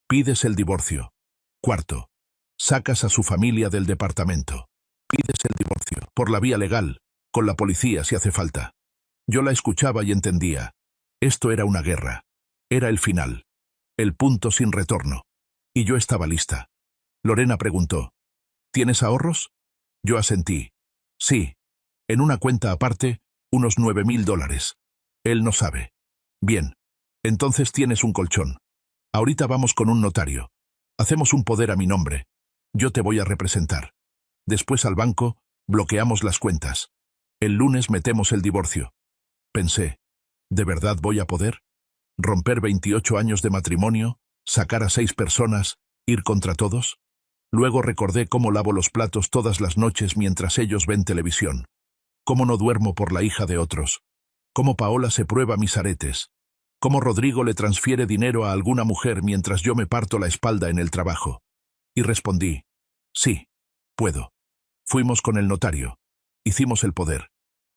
pides el divorcio. Cuarto, sacas a su familia del departamento. Pides el divorcio, por la vía legal, con la policía si hace falta. Yo la escuchaba y entendía. Esto era una guerra. Era el final. El punto sin retorno. Y yo estaba lista. Lorena preguntó, ¿tienes ahorros? Yo asentí. Sí. En una cuenta aparte, unos $9,000. Él no sabe. Bien. Entonces tienes un colchón. Ahorita vamos con un notario. Hacemos un poder a mi nombre. Yo te voy a representar. Después al banco, bloqueamos las cuentas. El lunes metemos el divorcio. Pensé, ¿de verdad voy a poder? ¿Romper 28 años de matrimonio, sacar a 6 personas, ir contra todos? Luego recordé cómo lavo los platos todas las noches mientras ellos ven televisión. Cómo no duermo por la hija de otros. Cómo Paola se prueba mis aretes. Cómo Rodrigo le transfiere dinero a alguna mujer mientras yo me parto la espalda en el trabajo. Y respondí, sí, puedo. Fuimos con el notario. Hicimos el poder.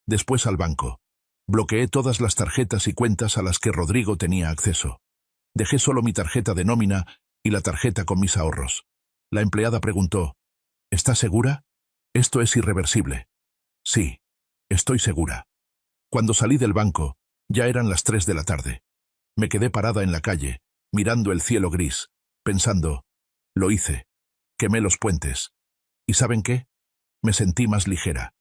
Después al banco. Bloqueé todas las tarjetas y cuentas a las que Rodrigo tenía acceso. Dejé solo mi tarjeta de nómina y la tarjeta con mis ahorros. La empleada preguntó, ¿estás segura? Esto es irreversible. Sí, estoy segura. Cuando salí del banco, ya eran las 3 de la tarde. Me quedé parada en la calle, mirando el cielo gris, pensando, lo hice, quemé los puentes. ¿Y saben qué? Me sentí más ligera.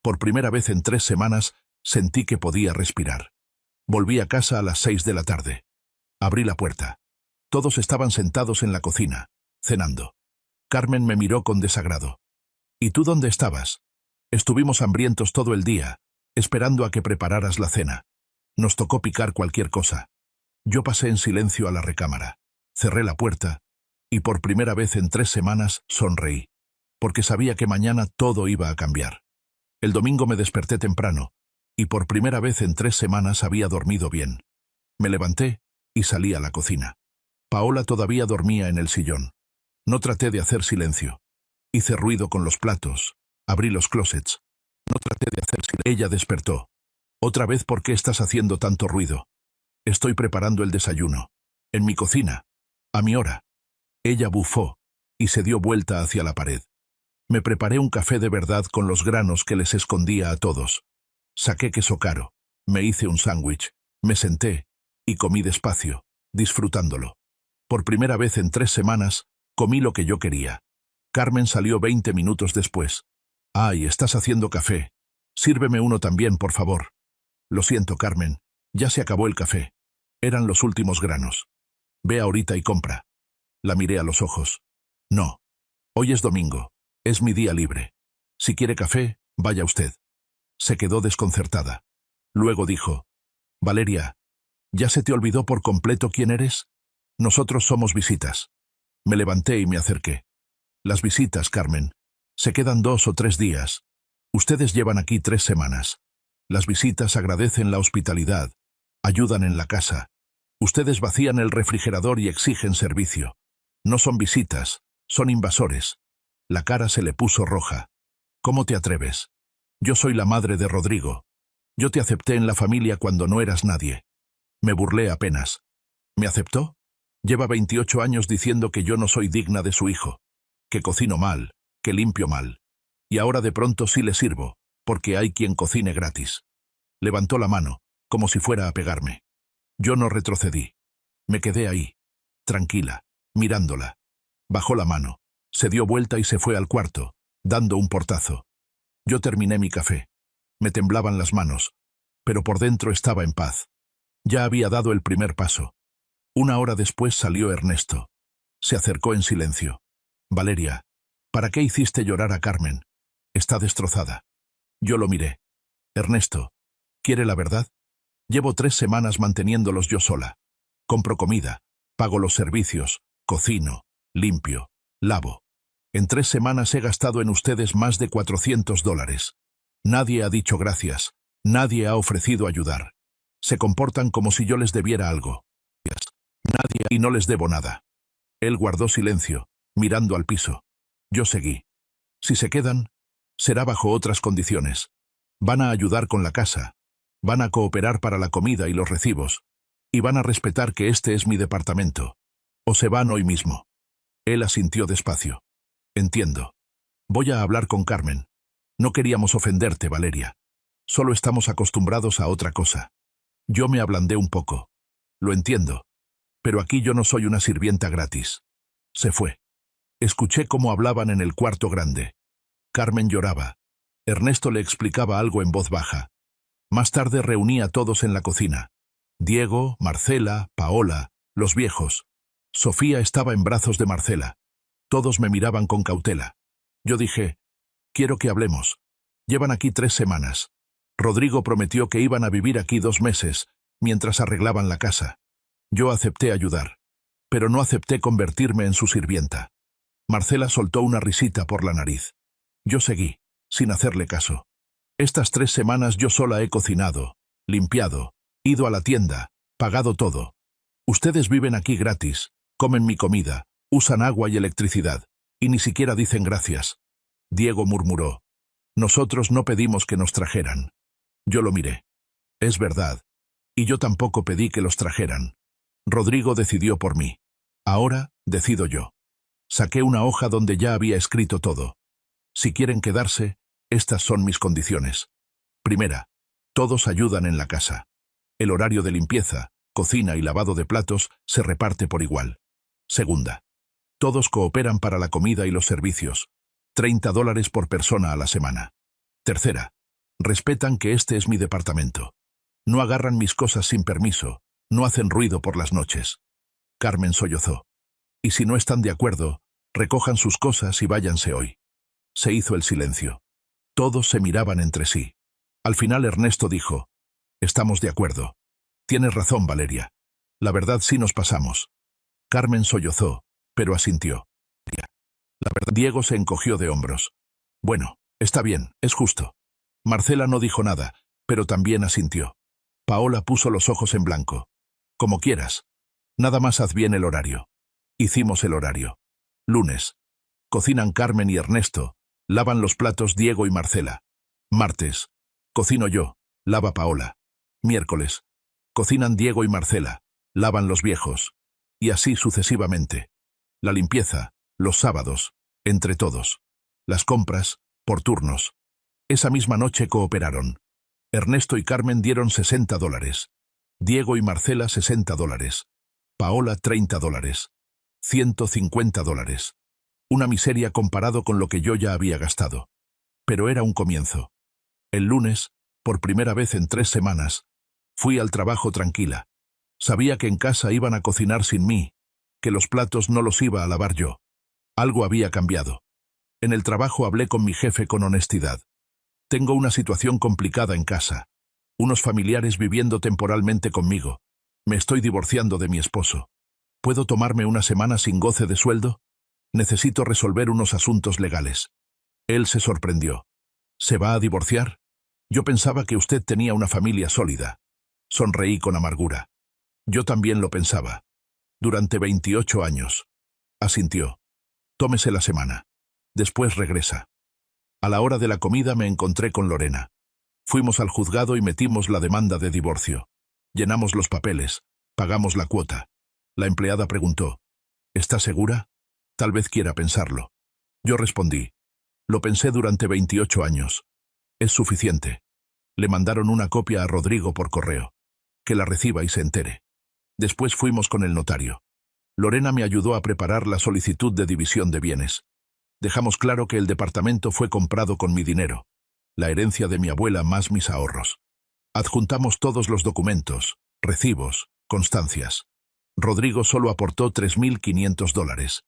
Por primera vez en 3 semanas, sentí que podía respirar. Volví a casa a las 6 de la tarde. Abrí la puerta. Todos estaban sentados en la cocina, cenando. Carmen me miró con desagrado. ¿Y tú dónde estabas? Estuvimos hambrientos todo el día, esperando a que prepararas la cena. Nos tocó picar cualquier cosa. Yo pasé en silencio a la recámara, cerré la puerta, y por primera vez en 3 semanas sonreí, porque sabía que mañana todo iba a cambiar. El domingo me desperté temprano, y por primera vez en 3 semanas había dormido bien. Me levanté y salí a la cocina. Paola todavía dormía en el sillón. No traté de hacer silencio. Hice ruido con los platos, abrí los closets. No traté de hacer silencio. Ella despertó. «Otra vez, ¿por qué estás haciendo tanto ruido?» «Estoy preparando el desayuno. En mi cocina. A mi hora». Ella bufó y se dio vuelta hacia la pared. Me preparé un café de verdad con los granos que les escondía a todos. Saqué queso caro, me hice un sándwich, me senté y comí despacio, disfrutándolo. Por primera vez en 3 semanas, comí lo que yo quería. Carmen salió 20 minutos después. «Ay, estás haciendo café. Sírveme uno también, por favor». «Lo siento, Carmen, ya se acabó el café. Eran los últimos granos. Ve ahorita y compra». La miré a los ojos. «No. Hoy es domingo. Es mi día libre. Si quiere café, vaya usted». Se quedó desconcertada. Luego dijo: «Valeria, ¿ya se te olvidó por completo quién eres? Nosotros somos visitas». Me levanté y me acerqué. «Las visitas, Carmen, se quedan 2 o 3 días. Ustedes llevan aquí 3 semanas. Las visitas agradecen la hospitalidad, ayudan en la casa. Ustedes vacían el refrigerador y exigen servicio. No son visitas, son invasores». La cara se le puso roja. «¿Cómo te atreves? Yo soy la madre de Rodrigo. Yo te acepté en la familia cuando no eras nadie». Me burlé apenas. ¿Me aceptó? Lleva 28 años diciendo que yo no soy digna de su hijo, que cocino mal, que limpio mal. Y ahora de pronto sí le sirvo, porque hay quien cocine gratis. Levantó la mano, como si fuera a pegarme. Yo no retrocedí. Me quedé ahí, tranquila, mirándola. Bajó la mano, se dio vuelta y se fue al cuarto, dando un portazo. Yo terminé mi café. Me temblaban las manos, pero por dentro estaba en paz. Ya había dado el primer paso. 1 hora después salió Ernesto. Se acercó en silencio. «Valeria, ¿para qué hiciste llorar a Carmen? Está destrozada». Yo lo miré. «Ernesto, ¿quiere la verdad? Llevo 3 semanas manteniéndolos yo sola. Compro comida, pago los servicios, cocino, limpio, lavo. En 3 semanas he gastado en ustedes más de $400. Nadie ha dicho gracias, nadie ha ofrecido ayudar. Se comportan como si yo les debiera algo. Nadie, y no les debo nada». Él guardó silencio, mirando al piso. Yo seguí. «Si se quedan, será bajo otras condiciones. Van a ayudar con la casa, van a cooperar para la comida y los recibos, y van a respetar que este es mi departamento. O se van hoy mismo». Él asintió despacio. «Entiendo. Voy a hablar con Carmen. No queríamos ofenderte, Valeria. Solo estamos acostumbrados a otra cosa». Yo me ablandé un poco. «Lo entiendo. Pero aquí yo no soy una sirvienta gratis». Se fue. Escuché cómo hablaban en el cuarto grande. Carmen lloraba. Ernesto le explicaba algo en voz baja. Más tarde reuní a todos en la cocina. Diego, Marcela, Paola, los viejos. Sofía estaba en brazos de Marcela. Todos me miraban con cautela. Yo dije: «Quiero que hablemos. Llevan aquí 3 semanas. Rodrigo prometió que iban a vivir aquí 2 meses, mientras arreglaban la casa. Yo acepté ayudar, pero no acepté convertirme en su sirvienta». Marcela soltó una risita por la nariz. Yo seguí, sin hacerle caso. «Estas 3 semanas yo sola he cocinado, limpiado, ido a la tienda, pagado todo. Ustedes viven aquí gratis, comen mi comida, usan agua y electricidad, y ni siquiera dicen gracias». Diego murmuró: «Nosotros no pedimos que nos trajeran». Yo lo miré. Es verdad. Y yo tampoco pedí que los trajeran. Rodrigo decidió por mí. Ahora decido yo. Saqué una hoja donde ya había escrito todo. Si quieren quedarse, estas son mis condiciones. Primera, todos ayudan en la casa. El horario de limpieza, cocina y lavado de platos se reparte por igual. Segunda, todos cooperan para la comida y los servicios. $30 por persona a la semana. Tercera, respetan que este es mi departamento. No agarran mis cosas sin permiso, no hacen ruido por las noches. Carmen sollozó. Y si no están de acuerdo, Recojan sus cosas y váyanse hoy. Se hizo el silencio. Todos se miraban entre sí. Al final Ernesto dijo: estamos de acuerdo. Tienes razón, Valeria. La verdad sí nos pasamos. Carmen sollozó, pero asintió. La verdad. Diego se encogió de hombros. Bueno, está bien, es justo. Marcela no dijo nada, pero también asintió. Paola puso los ojos en blanco. Como quieras. Nada más haz bien el horario. Hicimos el horario. Lunes. Cocinan Carmen y Ernesto. Lavan los platos Diego y Marcela. Martes. Cocino yo. Lava Paola. Miércoles. Cocinan Diego y Marcela. Lavan los viejos. Y así sucesivamente. La limpieza, los sábados, entre todos. Las compras, por turnos. Esa misma noche cooperaron. Ernesto y Carmen dieron $60. Diego y Marcela $60. Paola $30. $150. Una miseria comparado con lo que yo ya había gastado. Pero era un comienzo. El lunes, por primera vez en 3 semanas, fui al trabajo tranquila. Sabía que en casa iban a cocinar sin mí, que los platos no los iba a lavar yo. Algo había cambiado. En el trabajo hablé con mi jefe con honestidad. Tengo una situación complicada en casa. Unos familiares viviendo temporalmente conmigo. Me estoy divorciando de mi esposo. ¿Puedo tomarme una semana sin goce de sueldo? Necesito resolver unos asuntos legales. Él se sorprendió. ¿Se va a divorciar? Yo pensaba que usted tenía una familia sólida. Sonreí con amargura. Yo también lo pensaba. Durante 28 años. Asintió. Tómese la semana. Después regresa. A la hora de la comida me encontré con Lorena. Fuimos al juzgado y metimos la demanda de divorcio. Llenamos los papeles. Pagamos la cuota. La empleada preguntó: ¿está segura? Tal vez quiera pensarlo. Yo respondí: lo pensé durante 28 años. Es suficiente. Le mandaron una copia a Rodrigo por correo. Que la reciba y se entere. Después fuimos con el notario. Lorena me ayudó a preparar la solicitud de división de bienes. Dejamos claro que el departamento fue comprado con mi dinero, la herencia de mi abuela más mis ahorros. Adjuntamos todos los documentos, recibos, constancias. Rodrigo solo aportó $3.500.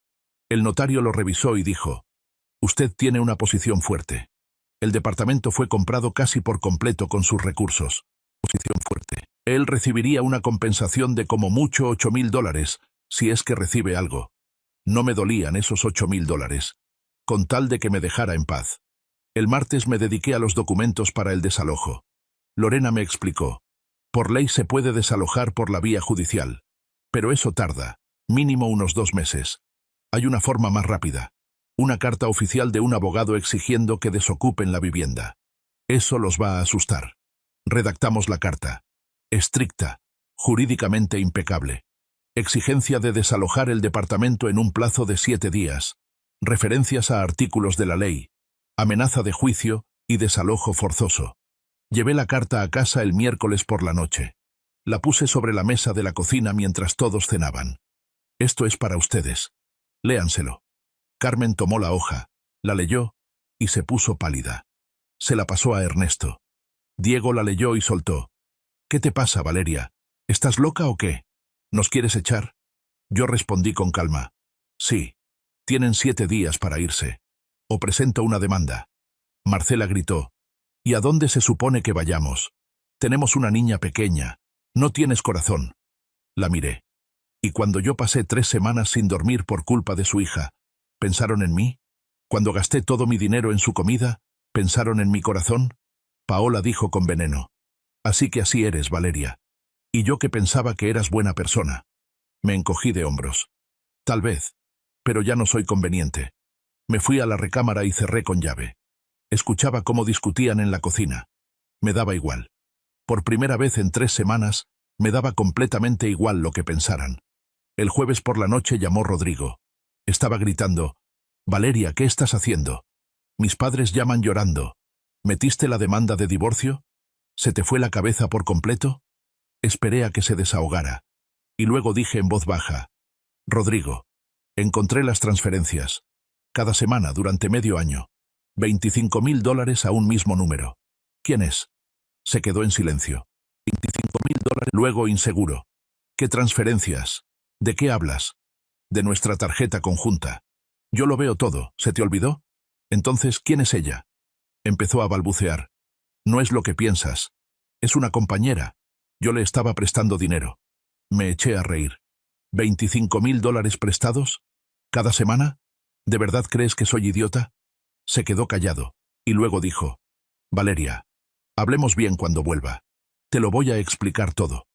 El notario lo revisó y dijo: usted tiene una posición fuerte. El departamento fue comprado casi por completo con sus recursos. Posición fuerte. Él recibiría una compensación de como mucho $8.000, si es que recibe algo. No me dolían esos $8.000, con tal de que me dejara en paz. El martes me dediqué a los documentos para el desalojo. Lorena me explicó: por ley se puede desalojar por la vía judicial, pero eso tarda, mínimo unos 2 meses. Hay una forma más rápida. Una carta oficial de un abogado exigiendo que desocupen la vivienda. Eso los va a asustar. Redactamos la carta. Estricta, jurídicamente impecable. Exigencia de desalojar el departamento en un plazo de 7 días. Referencias a artículos de la ley. Amenaza de juicio y desalojo forzoso. Llevé la carta a casa el miércoles por la noche. La puse sobre la mesa de la cocina mientras todos cenaban. Esto es para ustedes. Léanselo. Carmen tomó la hoja, la leyó y se puso pálida. Se la pasó a Ernesto. Diego la leyó y soltó: ¿qué te pasa, Valeria? ¿Estás loca o qué? ¿Nos quieres echar? Yo respondí con calma: sí. Tienen 7 días para irse. O presento una demanda. Marcela gritó: ¿y a dónde se supone que vayamos? Tenemos una niña pequeña. No tienes corazón. La miré. Y cuando yo pasé 3 semanas sin dormir por culpa de su hija, ¿pensaron en mí? Cuando gasté todo mi dinero en su comida, ¿pensaron en mi corazón? Paola dijo con veneno: así que así eres, Valeria. Y yo que pensaba que eras buena persona. Me encogí de hombros. Tal vez, pero ya no soy conveniente. Me fui a la recámara y cerré con llave. Escuchaba cómo discutían en la cocina. Me daba igual. Por primera vez en 3 semanas, me daba completamente igual lo que pensaran. El jueves por la noche llamó Rodrigo. Estaba gritando: Valeria, ¿qué estás haciendo? Mis padres llaman llorando. ¿Metiste la demanda de divorcio? ¿Se te fue la cabeza por completo? Esperé a que se desahogara. Y luego dije en voz baja: Rodrigo, encontré las transferencias. Cada semana durante medio año. $25.000 a un mismo número. ¿Quién es? Se quedó en silencio. $25.000. Luego inseguro. ¿Qué transferencias? ¿De qué hablas? De nuestra tarjeta conjunta. Yo lo veo todo. ¿Se te olvidó? Entonces, ¿quién es ella? Empezó a balbucear. No es lo que piensas. Es una compañera. Yo le estaba prestando dinero. Me eché a reír. $25.000 prestados? ¿Cada semana? ¿De verdad crees que soy idiota? Se quedó callado, y luego dijo, Valeria, hablemos bien cuando vuelva. Te lo voy a explicar todo.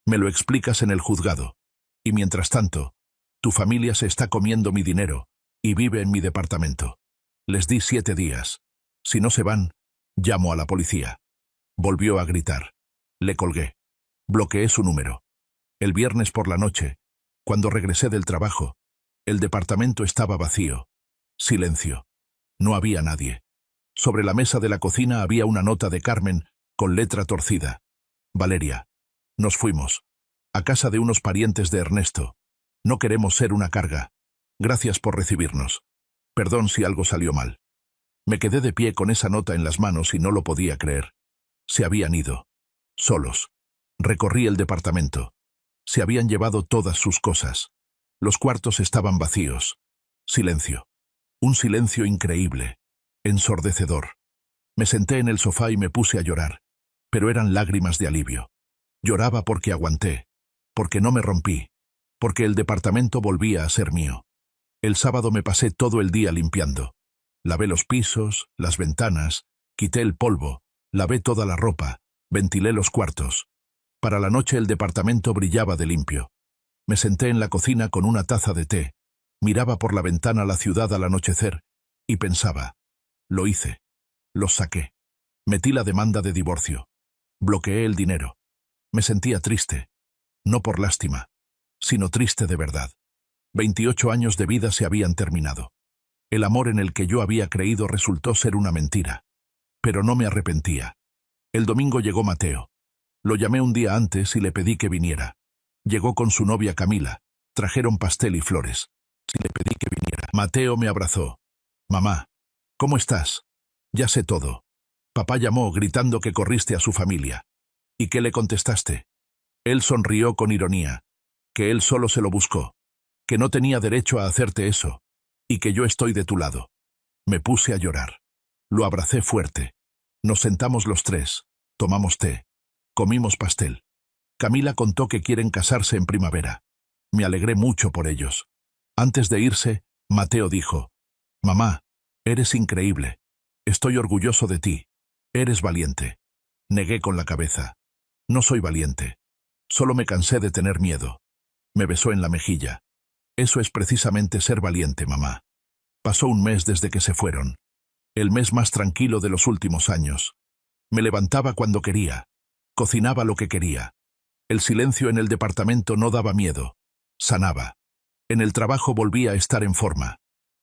Me lo explicas en el juzgado. Y mientras tanto, tu familia se está comiendo mi dinero y vive en mi departamento. Les di 7 días. Si no se van, llamo a la policía. Volvió a gritar. Le colgué. Bloqueé su número. El viernes por la noche, cuando regresé del trabajo, el departamento estaba vacío. Silencio. No había nadie. Sobre la mesa de la cocina había una nota de Carmen con letra torcida. Valeria. Nos fuimos. A casa de unos parientes de Ernesto. No queremos ser una carga. Gracias por recibirnos. Perdón si algo salió mal. Me quedé de pie con esa nota en las manos y no lo podía creer. Se habían ido. Solos. Recorrí el departamento. Se habían llevado todas sus cosas. Los cuartos estaban vacíos. Silencio. Un silencio increíble. Ensordecedor. Me senté en el sofá y me puse a llorar. Pero eran lágrimas de alivio. Lloraba porque aguanté. Porque no me rompí. Porque el departamento volvía a ser mío. El sábado me pasé todo el día limpiando. Lavé los pisos, las ventanas, quité el polvo, lavé toda la ropa, ventilé los cuartos. Para la noche el departamento brillaba de limpio. Me senté en la cocina con una taza de té, miraba por la ventana la ciudad al anochecer y pensaba, lo hice, los saqué. Metí la demanda de divorcio. Bloqueé el dinero. Me sentía triste, no por lástima, sino triste de verdad. 28 años de vida se habían terminado. El amor en el que yo había creído resultó ser una mentira. Pero no me arrepentía. El domingo llegó Mateo. Lo llamé un día antes y le pedí que viniera. Llegó con su novia Camila. Trajeron pastel y flores. Le pedí que viniera. Mateo me abrazó. Mamá, ¿cómo estás? Ya sé todo. Papá llamó gritando que corriste a su familia. ¿Y qué le contestaste? Él sonrió con ironía. Que él solo se lo buscó. Que no tenía derecho a hacerte eso. Y que yo estoy de tu lado. Me puse a llorar. Lo abracé fuerte. Nos sentamos los tres. Tomamos té. Comimos pastel. Camila contó que quieren casarse en primavera. Me alegré mucho por ellos. Antes de irse, Mateo dijo, Mamá, eres increíble. Estoy orgulloso de ti. Eres valiente. Negué con la cabeza. No soy valiente. Solo me cansé de tener miedo. Me besó en la mejilla. Eso es precisamente ser valiente, mamá. Pasó un mes desde que se fueron. El mes más tranquilo de los últimos años. Me levantaba cuando quería. Cocinaba lo que quería. El silencio en el departamento no daba miedo. Sanaba. En el trabajo volvía a estar en forma.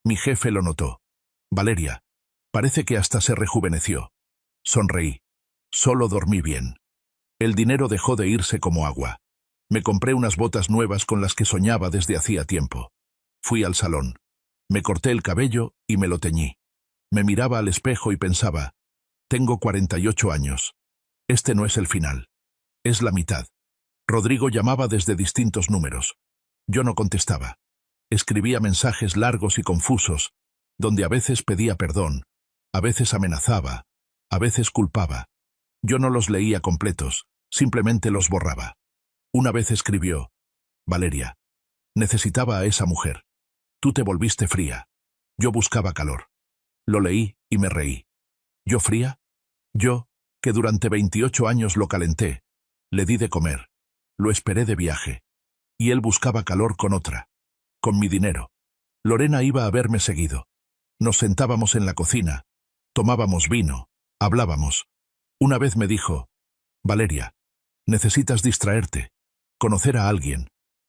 Mi jefe lo notó. Valeria, parece que hasta se rejuveneció. Sonreí. Solo dormí bien. El dinero dejó de irse como agua. Me compré unas botas nuevas con las que soñaba desde hacía tiempo. Fui al salón. Me corté el cabello y me lo teñí. Me miraba al espejo y pensaba, tengo 48 años. Este no es el final. Es la mitad. Rodrigo llamaba desde distintos números. Yo no contestaba. Escribía mensajes largos y confusos, donde a veces pedía perdón, a veces amenazaba, a veces culpaba. Yo no los leía completos, simplemente los borraba. Una vez escribió, Valeria, necesitaba a esa mujer. Tú te volviste fría. Yo buscaba calor. Lo leí y me reí. ¿Yo fría? Yo, que durante 28 años lo calenté, le di de comer, lo esperé de viaje. Y él buscaba calor con otra. Con mi dinero. Lorena iba a verme seguido. Nos sentábamos en la cocina, tomábamos vino, hablábamos. Una vez me dijo, Valeria, necesitas distraerte. Conocer a alguien.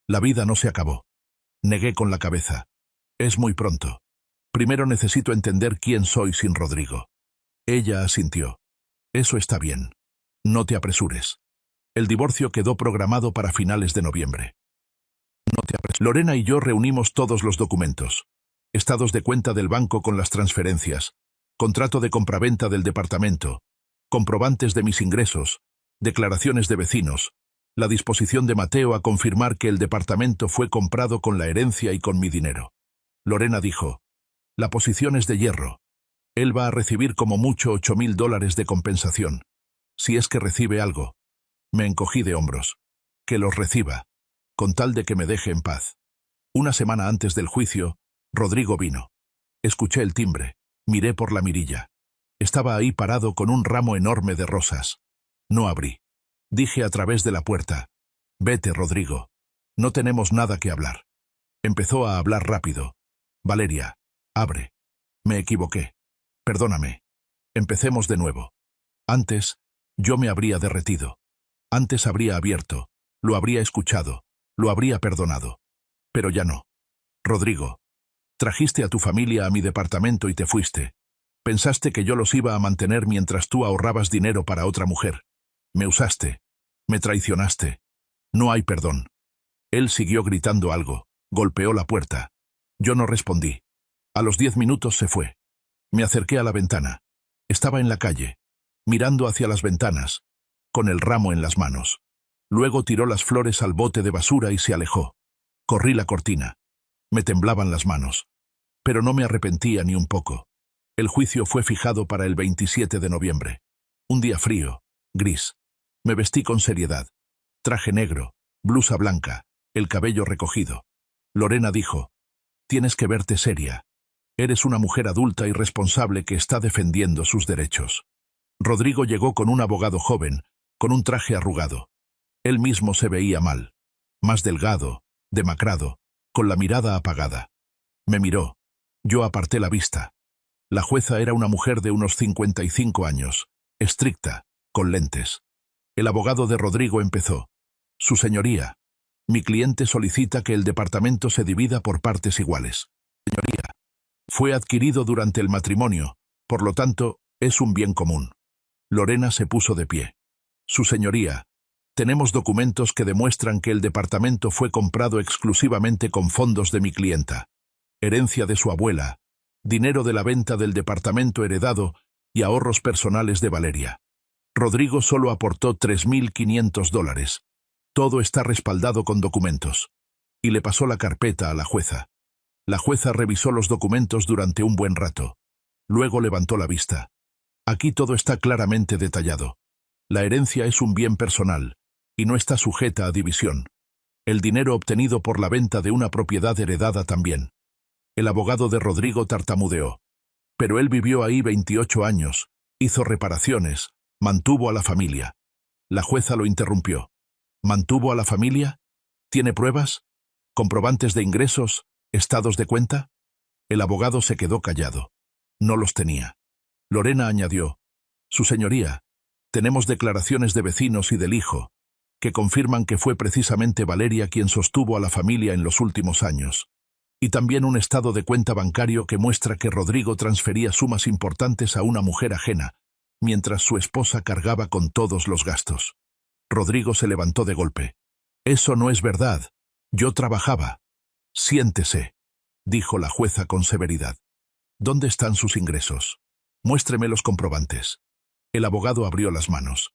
La vida no se acabó. Negué con la cabeza. Es muy pronto. Primero necesito entender quién soy sin Rodrigo. Ella asintió. Eso está bien. No te apresures. El divorcio quedó programado para finales de noviembre. No te apresures. Lorena y yo reunimos todos los documentos. Estados de cuenta del banco con las transferencias, contrato de compraventa del departamento, comprobantes de mis ingresos, declaraciones de vecinos, la disposición de Mateo a confirmar que el departamento fue comprado con la herencia y con mi dinero. Lorena dijo, La posición es de hierro. Él va a recibir como mucho $8.000 de compensación. Si es que recibe algo. Me encogí de hombros. Que los reciba, con tal de que me deje en paz. Una semana antes del juicio, Rodrigo vino. Escuché el timbre, miré por la mirilla. Estaba ahí parado con un ramo enorme de rosas. No abrí. Dije a través de la puerta: «Vete, Rodrigo. No tenemos nada que hablar». Empezó a hablar rápido. «Valeria, abre. Me equivoqué. Perdóname. Empecemos de nuevo. Antes, yo me habría derretido. Antes habría abierto, lo habría escuchado, lo habría perdonado. Pero ya no. Rodrigo, trajiste a tu familia a mi departamento y te fuiste. Pensaste que yo los iba a mantener mientras tú ahorrabas dinero para otra mujer. Me usaste. Me traicionaste. No hay perdón». Él siguió gritando algo, golpeó la puerta. Yo no respondí. A los 10 minutos se fue. Me acerqué a la ventana. Estaba en la calle, mirando hacia las ventanas, con el ramo en las manos. Luego tiró las flores al bote de basura y se alejó. Corrí la cortina. Me temblaban las manos. Pero no me arrepentía ni un poco. El juicio fue fijado para el 27 de noviembre. Un día frío, gris. Me vestí con seriedad. Traje negro, blusa blanca, el cabello recogido. Lorena dijo: «Tienes que verte seria. Eres una mujer adulta y responsable que está defendiendo sus derechos». Rodrigo llegó con un abogado joven, con un traje arrugado. Él mismo se veía mal. Más delgado, demacrado, con la mirada apagada. Me miró. Yo aparté la vista. La jueza era una mujer de unos 55 años, estricta, con lentes. El abogado de Rodrigo empezó: «Su señoría, mi cliente solicita que el departamento se divida por partes iguales. Señoría, fue adquirido durante el matrimonio, por lo tanto, es un bien común». Lorena se puso de pie. «Su señoría, tenemos documentos que demuestran que el departamento fue comprado exclusivamente con fondos de mi clienta. Herencia de su abuela, dinero de la venta del departamento heredado y ahorros personales de Valeria. Rodrigo solo aportó $3.500. Todo está respaldado con documentos». Y le pasó la carpeta a la jueza. La jueza revisó los documentos durante un buen rato. Luego levantó la vista. «Aquí todo está claramente detallado. La herencia es un bien personal, y no está sujeta a división. El dinero obtenido por la venta de una propiedad heredada también». El abogado de Rodrigo tartamudeó. «Pero él vivió ahí 28 años, hizo reparaciones, mantuvo a la familia». La jueza lo interrumpió. «¿Mantuvo a la familia? ¿Tiene pruebas? ¿Comprobantes de ingresos? ¿Estados de cuenta?». El abogado se quedó callado. No los tenía. Lorena añadió: «Su señoría, tenemos declaraciones de vecinos y del hijo, que confirman que fue precisamente Valeria quien sostuvo a la familia en los últimos años. Y también un estado de cuenta bancario que muestra que Rodrigo transfería sumas importantes a una mujer ajena, mientras su esposa cargaba con todos los gastos». Rodrigo se levantó de golpe. «Eso no es verdad. Yo trabajaba». «Siéntese», dijo la jueza con severidad. «¿Dónde están sus ingresos? Muéstreme los comprobantes». El abogado abrió las manos.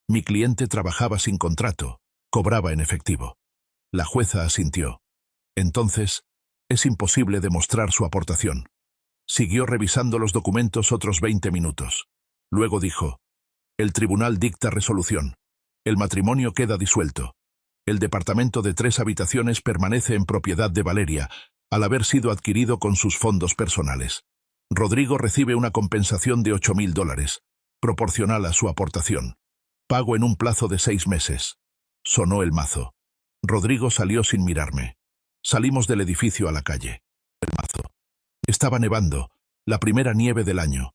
«Mi cliente trabajaba sin contrato, cobraba en efectivo». La jueza asintió. «Entonces, es imposible demostrar su aportación». Siguió revisando los documentos otros 20 minutos. Luego dijo: «El tribunal dicta resolución. El matrimonio queda disuelto. El departamento de 3 habitaciones permanece en propiedad de Valeria, al haber sido adquirido con sus fondos personales. Rodrigo recibe una compensación de $8.000, proporcional a su aportación. Pago en un plazo de 6 meses». Sonó el mazo. Rodrigo salió sin mirarme. Salimos del edificio a la calle. El mazo. Estaba nevando, la primera nieve del año.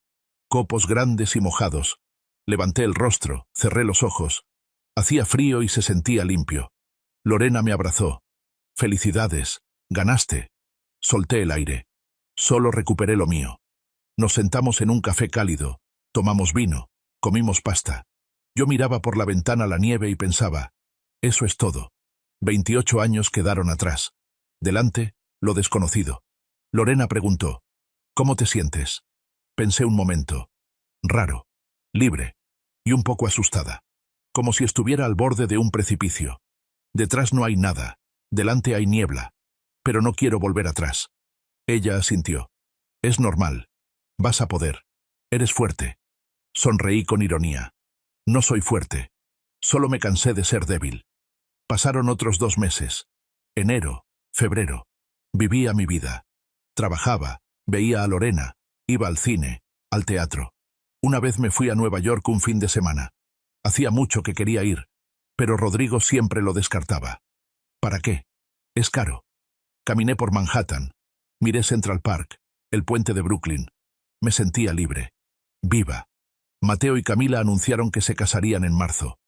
Copos grandes y mojados. Levanté el rostro, cerré los ojos. Hacía frío y se sentía limpio. Lorena me abrazó. «Felicidades, ganaste». Solté el aire. Solo recuperé lo mío. Nos sentamos en un café cálido, tomamos vino, comimos pasta. Yo miraba por la ventana la nieve y pensaba: eso es todo. 28 años quedaron atrás. Delante, lo desconocido. Lorena preguntó: «¿Cómo te sientes?». Pensé un momento. Raro, libre y un poco asustada. Como si estuviera al borde de un precipicio. Detrás no hay nada, delante hay niebla. Pero no quiero volver atrás. Ella asintió. Es normal. Vas a poder. Eres fuerte. Sonreí con ironía. No soy fuerte. Solo me cansé de ser débil. Pasaron otros 2 meses. Enero, febrero. Vivía mi vida. Trabajaba, veía a Lorena, iba al cine, al teatro. Una vez me fui a Nueva York un fin de semana. Hacía mucho que quería ir, pero Rodrigo siempre lo descartaba. ¿Para qué? Es caro. Caminé por Manhattan. Miré Central Park, el puente de Brooklyn. Me sentía libre. Viva. Mateo y Camila anunciaron que se casarían en marzo.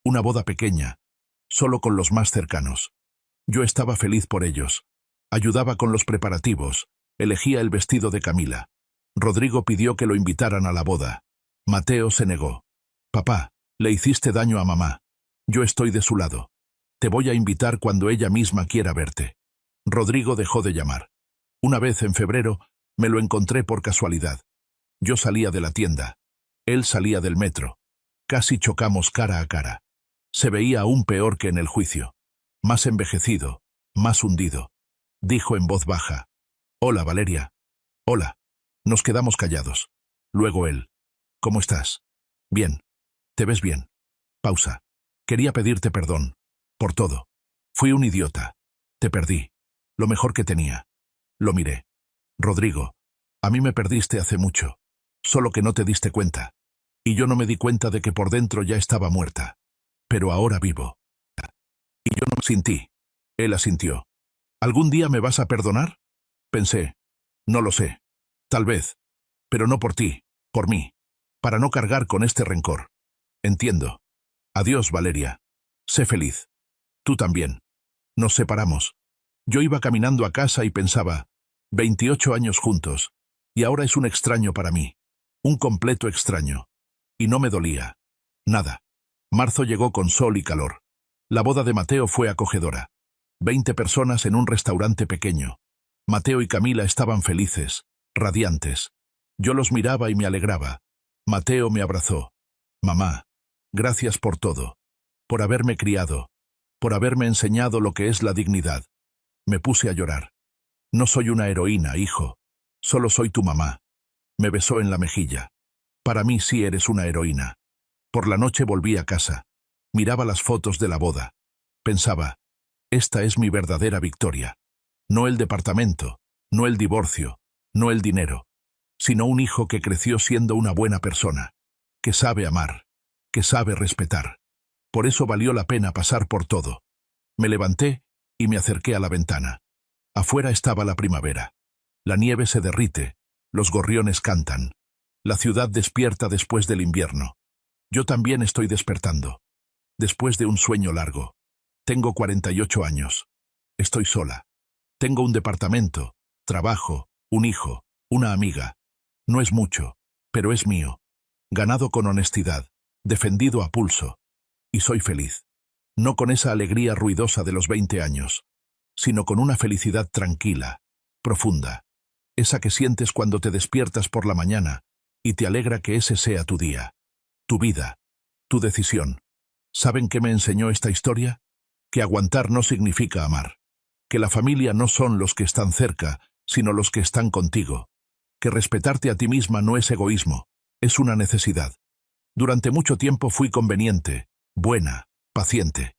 Una boda pequeña, solo con los más cercanos. Yo estaba feliz por ellos. Ayudaba con los preparativos, elegía el vestido de Camila. Rodrigo pidió que lo invitaran a la boda. Mateo se negó. Papá, le hiciste daño a mamá. Yo estoy de su lado. Te voy a invitar cuando ella misma quiera verte. Rodrigo dejó de llamar. Una vez en febrero, me lo encontré por casualidad. Yo salía de la tienda. Él salía del metro. Casi chocamos cara a cara. Se veía aún peor que en el juicio. Más envejecido, más hundido. Dijo en voz baja. Hola, Valeria. Hola. Nos quedamos callados. Luego él. ¿Cómo estás? Bien. ¿Te ves bien? Pausa. Quería pedirte perdón. Por todo. Fui un idiota. Te perdí. Lo mejor que tenía. Lo miré. Rodrigo, a mí me perdiste hace mucho. Solo que no te diste cuenta. Y yo no me di cuenta de que por dentro ya estaba muerta. Pero ahora vivo. Y yo no sin ti. Él asintió. ¿Algún día me vas a perdonar? Pensé. No lo sé. Tal vez. Pero no por ti, por mí. Para no cargar con este rencor. Entiendo. Adiós, Valeria. Sé feliz. Tú también. Nos separamos. Yo iba caminando a casa y pensaba, 28 años juntos, y ahora es un extraño para mí. Un completo extraño. Y no me dolía. Nada. Marzo llegó con sol y calor. La boda de Mateo fue acogedora. 20 personas en un restaurante pequeño. Mateo y Camila estaban felices, radiantes. Yo los miraba y me alegraba. Mateo me abrazó. Mamá, gracias por todo. Por haberme criado. Por haberme enseñado lo que es la dignidad. Me puse a llorar. No soy una heroína, hijo. Solo soy tu mamá. Me besó en la mejilla. Para mí sí eres una heroína. Por la noche volví a casa. Miraba las fotos de la boda. Pensaba, esta es mi verdadera victoria. No el departamento, no el divorcio, no el dinero, sino un hijo que creció siendo una buena persona, que sabe amar, que sabe respetar. Por eso valió la pena pasar por todo. Me levanté y me acerqué a la ventana. Afuera estaba la primavera. La nieve se derrite, los gorriones cantan. La ciudad despierta después del invierno. Yo también estoy despertando. Después de un sueño largo. Tengo 48 años. Estoy sola. Tengo un departamento, trabajo, un hijo, una amiga. No es mucho, pero es mío. Ganado con honestidad, defendido a pulso. Y soy feliz. No con esa alegría ruidosa de los 20 años, sino con una felicidad tranquila, profunda. Esa que sientes cuando te despiertas por la mañana y te alegra que ese sea tu día, tu vida, tu decisión. ¿Saben qué me enseñó esta historia? Que aguantar no significa amar. Que la familia no son los que están cerca, sino los que están contigo. Que respetarte a ti misma no es egoísmo, es una necesidad. Durante mucho tiempo fui conveniente, buena, paciente.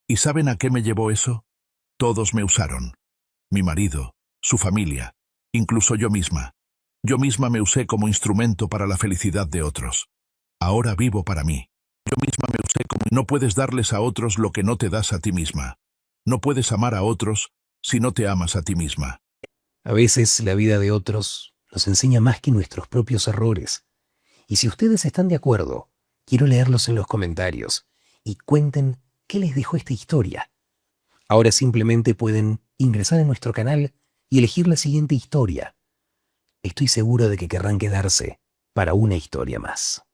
¿Y saben a qué me llevó eso? Todos me usaron. Mi marido, su familia, incluso yo misma. Yo misma me usé como instrumento para la felicidad de otros. Ahora vivo para mí. Yo misma me usé como... No puedes darles a otros lo que no te das a ti misma. No puedes amar a otros si no te amas a ti misma. A veces la vida de otros nos enseña más que nuestros propios errores. Y si ustedes están de acuerdo, quiero leerlos en los comentarios y cuenten qué les dejó esta historia. Ahora simplemente pueden ingresar a nuestro canal y elegir la siguiente historia. Estoy seguro de que querrán quedarse para una historia más.